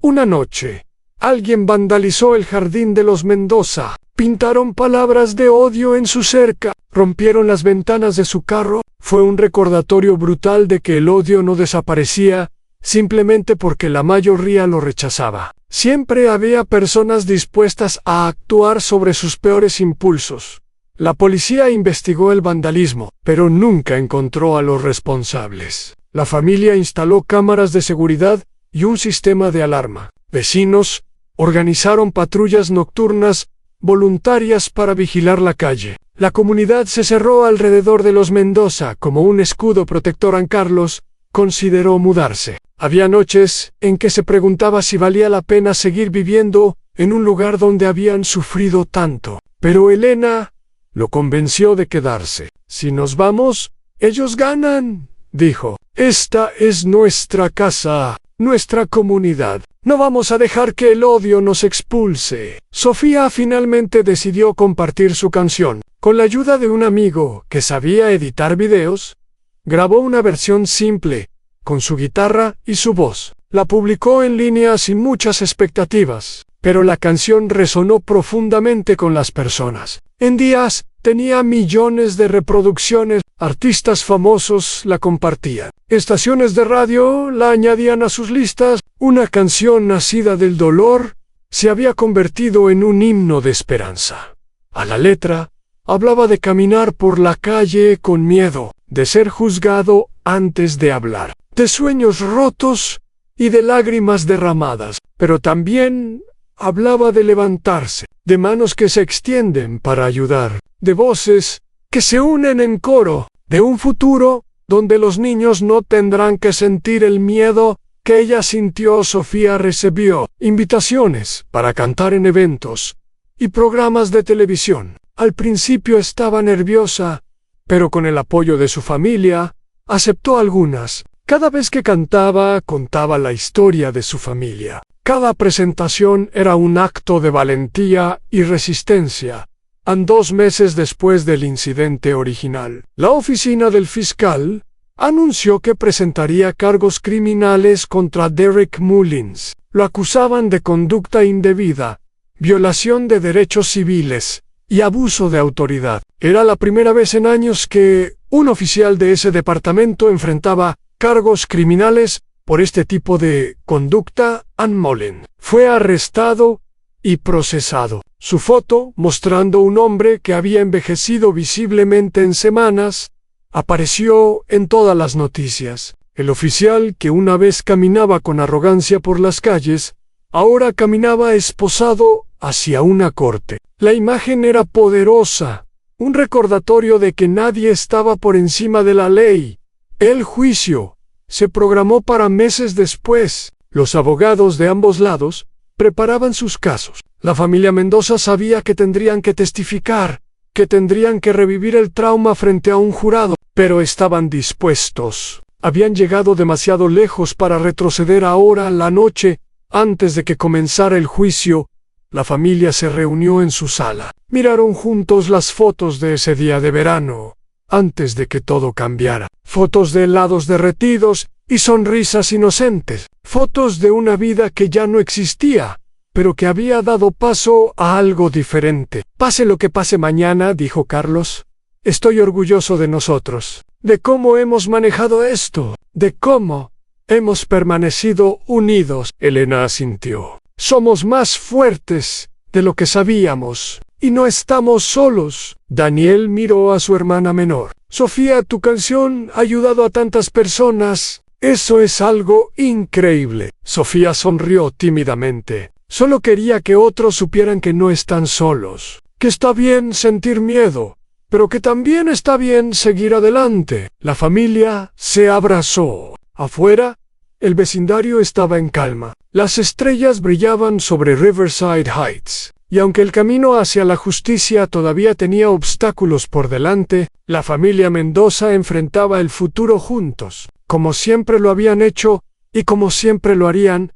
Una noche, alguien vandalizó el jardín de los Mendoza. Pintaron palabras de odio en su cerca, rompieron las ventanas de su carro. Fue un recordatorio brutal de que el odio no desaparecía simplemente porque la mayoría lo rechazaba. Siempre había personas dispuestas a actuar sobre sus peores impulsos, La policía investigó el vandalismo, pero nunca encontró a los responsables. La familia instaló cámaras de seguridad y un sistema de alarma. Vecinos organizaron patrullas nocturnas voluntarias para vigilar la calle. La comunidad se cerró alrededor de los Mendoza como un escudo protector. An Carlos consideró mudarse. Había noches en que se preguntaba si valía la pena seguir viviendo en un lugar donde habían sufrido tanto. Pero Elena lo convenció de quedarse. Si nos vamos, ellos ganan, dijo. Esta es nuestra casa, nuestra comunidad. No vamos a dejar que el odio nos expulse. Sofía finalmente decidió compartir su canción. Con la ayuda de un amigo que sabía editar videos, grabó una versión simple, con su guitarra y su voz. La publicó en línea sin muchas expectativas, pero la canción resonó profundamente con las personas. En días tenía millones de reproducciones, artistas famosos la compartían, estaciones de radio la añadían a sus listas. Una canción nacida del dolor se había convertido en un himno de esperanza. A la letra, hablaba de caminar por la calle con miedo, de ser juzgado antes de hablar, de sueños rotos y de lágrimas derramadas, pero también hablaba de levantarse, de manos que se extienden para ayudar, de voces que se unen en coro, de un futuro donde los niños no tendrán que sentir el miedo que ella sintió. Sofía recibió invitaciones para cantar en eventos y programas de televisión. Al principio estaba nerviosa, pero con el apoyo de su familia, aceptó algunas. Cada vez que cantaba, contaba la historia de su familia. Cada presentación era un acto de valentía y resistencia. 2 meses después del incidente original, la oficina del fiscal anunció que presentaría cargos criminales contra Derek Mullins. Lo acusaban de conducta indebida, violación de derechos civiles y abuso de autoridad. Era la primera vez en años que un oficial de ese departamento enfrentaba cargos criminales por este tipo de conducta. Ann Mullins fue arrestado y procesado. Su foto, mostrando un hombre que había envejecido visiblemente en semanas, apareció en todas las noticias. El oficial, que una vez caminaba con arrogancia por las calles, ahora caminaba esposado hacia una corte. La imagen era poderosa, un recordatorio de que nadie estaba por encima de la ley. El juicio se programó para meses después. Los abogados de ambos lados preparaban sus casos. La familia Mendoza sabía que tendrían que testificar, que tendrían que revivir el trauma frente a un jurado, pero estaban dispuestos. Habían llegado demasiado lejos para retroceder. Ahora, la noche antes de que comenzara el juicio, la familia se reunió en su sala. Miraron juntos las fotos de ese día de verano, antes de que todo cambiara. Fotos de helados derretidos y sonrisas inocentes. Fotos de una vida que ya no existía, pero que había dado paso a algo diferente. Pase lo que pase mañana, dijo Carlos, estoy orgulloso de nosotros, de cómo hemos manejado esto, de cómo hemos permanecido unidos. Elena asintió. Somos más fuertes de lo que sabíamos, y no estamos solos. Daniel miró a su hermana menor. Sofía, tu canción ha ayudado a tantas personas. Eso es algo increíble. Sofía sonrió tímidamente. Solo quería que otros supieran que no están solos, que está bien sentir miedo, pero que también está bien seguir adelante. La familia se abrazó. Afuera, el vecindario estaba en calma. Las estrellas brillaban sobre Riverside Heights, y aunque el camino hacia la justicia todavía tenía obstáculos por delante, la familia Mendoza enfrentaba el futuro juntos, como siempre lo habían hecho y como siempre lo harían.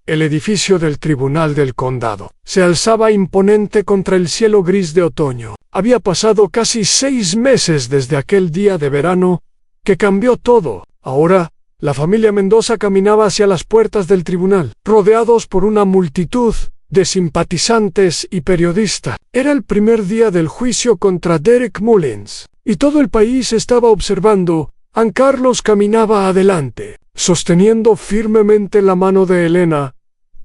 El edificio del Tribunal del Condado se alzaba imponente contra el cielo gris de otoño. Había pasado casi 6 meses desde aquel día de verano que cambió todo. Ahora, la familia Mendoza caminaba hacia las puertas del tribunal, rodeados por una multitud de simpatizantes y periodistas. Era el primer día del juicio contra Derek Mullins, y todo el país estaba observando. An Carlos caminaba adelante, sosteniendo firmemente la mano de Elena,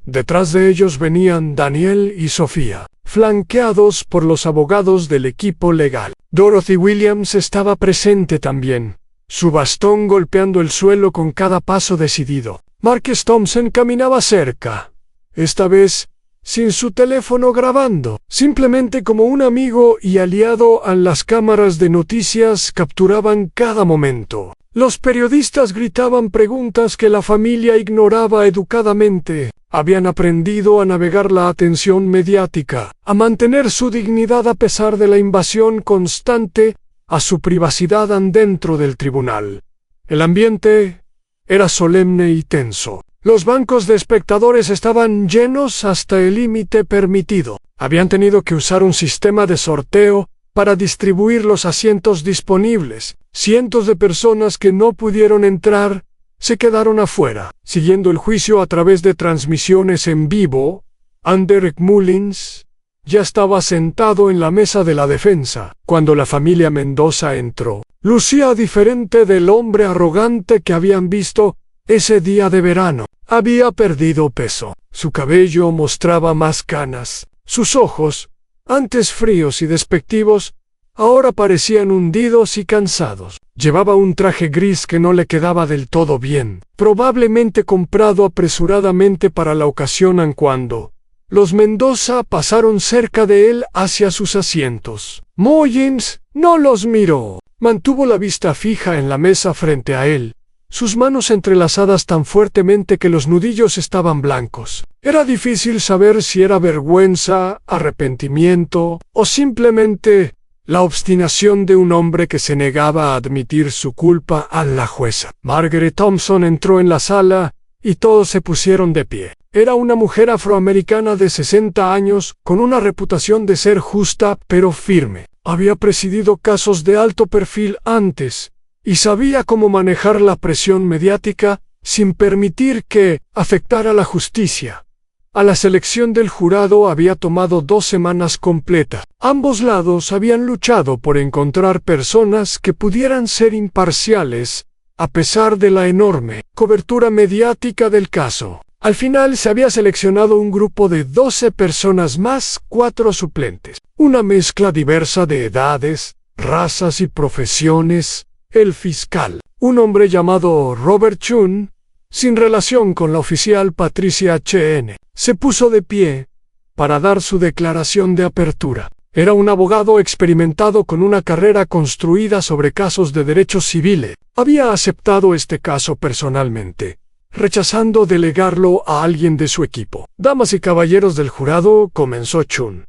Detrás de ellos venían Daniel y Sofía, flanqueados por los abogados del equipo legal. Dorothy Williams estaba presente también, su bastón golpeando el suelo con cada paso decidido. Marques Thompson caminaba cerca, esta vez sin su teléfono grabando, simplemente como un amigo y aliado a las cámaras de noticias capturaban cada momento. Los periodistas gritaban preguntas que la familia ignoraba educadamente. Habían aprendido a navegar la atención mediática, a mantener su dignidad a pesar de la invasión constante a su privacidad dentro del tribunal. El ambiente era solemne y tenso. Los bancos de espectadores estaban llenos hasta el límite permitido. Habían tenido que usar un sistema de sorteo para distribuir los asientos disponibles. Cientos de personas que no pudieron entrar se quedaron afuera. Siguiendo el juicio a través de transmisiones en vivo, Derek Mullins ya estaba sentado en la mesa de la defensa. Cuando la familia Mendoza entró, lucía diferente del hombre arrogante que habían visto ese día de verano. Había perdido peso. Su cabello mostraba más canas. Sus ojos, antes fríos y despectivos, ahora parecían hundidos y cansados. Llevaba un traje gris que no le quedaba del todo bien, probablemente comprado apresuradamente para la ocasión cuando los Mendoza pasaron cerca de él hacia sus asientos. Mullins no los miró. Mantuvo la vista fija en la mesa frente a él, sus manos entrelazadas tan fuertemente que los nudillos estaban blancos. Era difícil saber si era vergüenza, arrepentimiento o simplemente la obstinación de un hombre que se negaba a admitir su culpa a la jueza. Margaret Thompson entró en la sala y todos se pusieron de pie. Era una mujer afroamericana de 60 años con una reputación de ser justa pero firme. Había presidido casos de alto perfil antes y sabía cómo manejar la presión mediática sin permitir que afectara la justicia. A la selección del jurado había tomado 2 semanas completas. Ambos lados habían luchado por encontrar personas que pudieran ser imparciales, a pesar de la enorme cobertura mediática del caso. Al final se había seleccionado un grupo de 12 personas más 4 suplentes. Una mezcla diversa de edades, razas y profesiones. El fiscal, un hombre llamado Robert Chun, sin relación con la oficial Patricia Chn, se puso de pie para dar su declaración de apertura. Era un abogado experimentado con una carrera construida sobre casos de derechos civiles. Había aceptado este caso personalmente, rechazando delegarlo a alguien de su equipo. Damas y caballeros del jurado, comenzó Chun.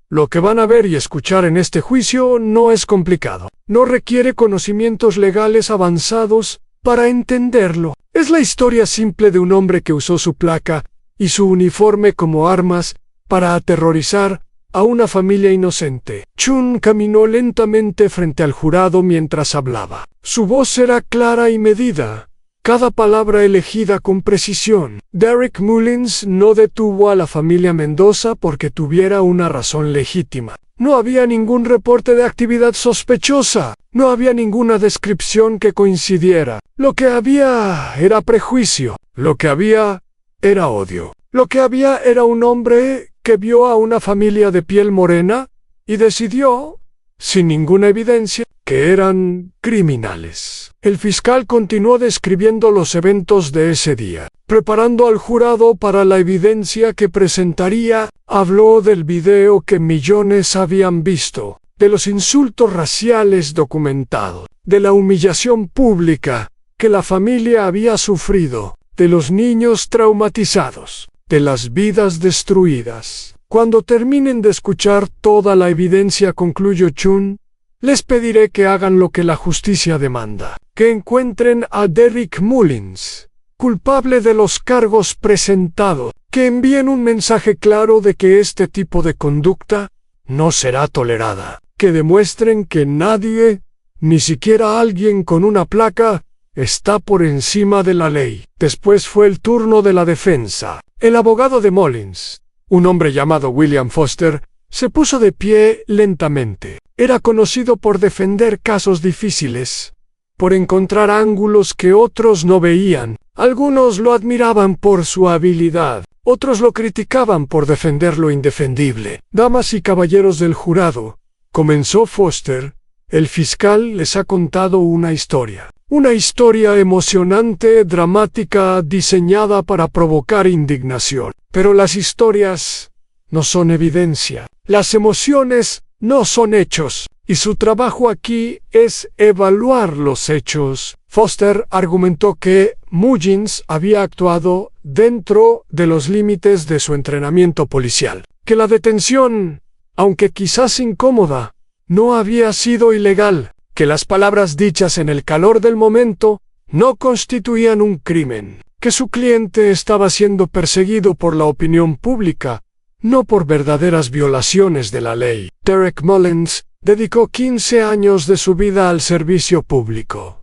Lo que van a ver y escuchar en este juicio no es complicado. No requiere conocimientos legales avanzados para entenderlo. Es la historia simple de un hombre que usó su placa y su uniforme como armas para aterrorizar a una familia inocente. Chun caminó lentamente frente al jurado mientras hablaba. Su voz era clara y medida, cada palabra elegida con precisión. Derek Mullins no detuvo a la familia Mendoza porque tuviera una razón legítima. No había ningún reporte de actividad sospechosa. No había ninguna descripción que coincidiera. Lo que había era prejuicio. Lo que había era odio. Lo que había era un hombre que vio a una familia de piel morena y decidió, sin ninguna evidencia, que eran criminales. El fiscal continuó describiendo los eventos de ese día. Preparando al jurado para la evidencia que presentaría, habló del video que millones habían visto, de los insultos raciales documentados, de la humillación pública que la familia había sufrido, de los niños traumatizados, de las vidas destruidas. Cuando terminen de escuchar toda la evidencia, concluyó Chun, les pediré que hagan lo que la justicia demanda, que encuentren a Derek Mullins culpable de los cargos presentados, que envíen un mensaje claro de que este tipo de conducta no será tolerada, que demuestren que nadie, ni siquiera alguien con una placa, está por encima de la ley. Después fue el turno de la defensa. El abogado de Mullins, un hombre llamado William Foster, se puso de pie lentamente. Era conocido por defender casos difíciles, por encontrar ángulos que otros no veían. Algunos lo admiraban por su habilidad, Otros lo criticaban por defender lo indefendible. Damas y caballeros del jurado, comenzó Foster, el fiscal les ha contado una historia. Una historia emocionante, dramática, diseñada para provocar indignación. Pero las historias no son evidencia. Las emociones no son hechos. Y su trabajo aquí es evaluar los hechos. Foster argumentó que Mullins había actuado dentro de los límites de su entrenamiento policial. Que la detención, aunque quizás incómoda, no había sido ilegal. Que las palabras dichas en el calor del momento no constituían un crimen, que su cliente estaba siendo perseguido por la opinión pública, no por verdaderas violaciones de la ley. Derek Mullins dedicó 15 años de su vida al servicio público.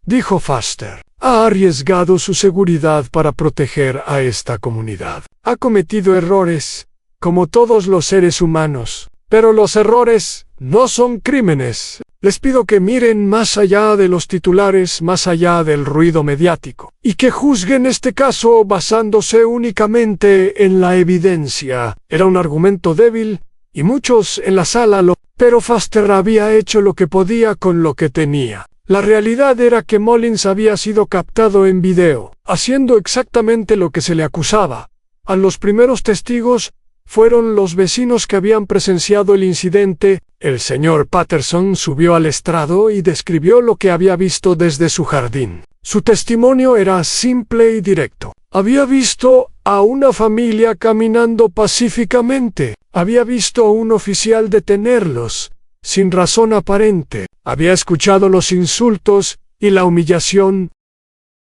Dijo Foster, ha arriesgado su seguridad para proteger a esta comunidad. Ha cometido errores, como todos los seres humanos, pero los errores no son crímenes. Les pido que miren más allá de los titulares, más allá del ruido mediático, y que juzguen este caso basándose únicamente en la evidencia. Era un argumento débil, y muchos en la sala pero Foster había hecho lo que podía con lo que tenía. La realidad era que Mullins había sido captado en video, haciendo exactamente lo que se le acusaba. A los primeros testigos fueron los vecinos que habían presenciado el incidente. El señor Patterson subió al estrado y describió lo que había visto desde su jardín. Su testimonio era simple y directo. Había visto a una familia caminando pacíficamente. Había visto a un oficial detenerlos, sin razón aparente. Había escuchado los insultos y la humillación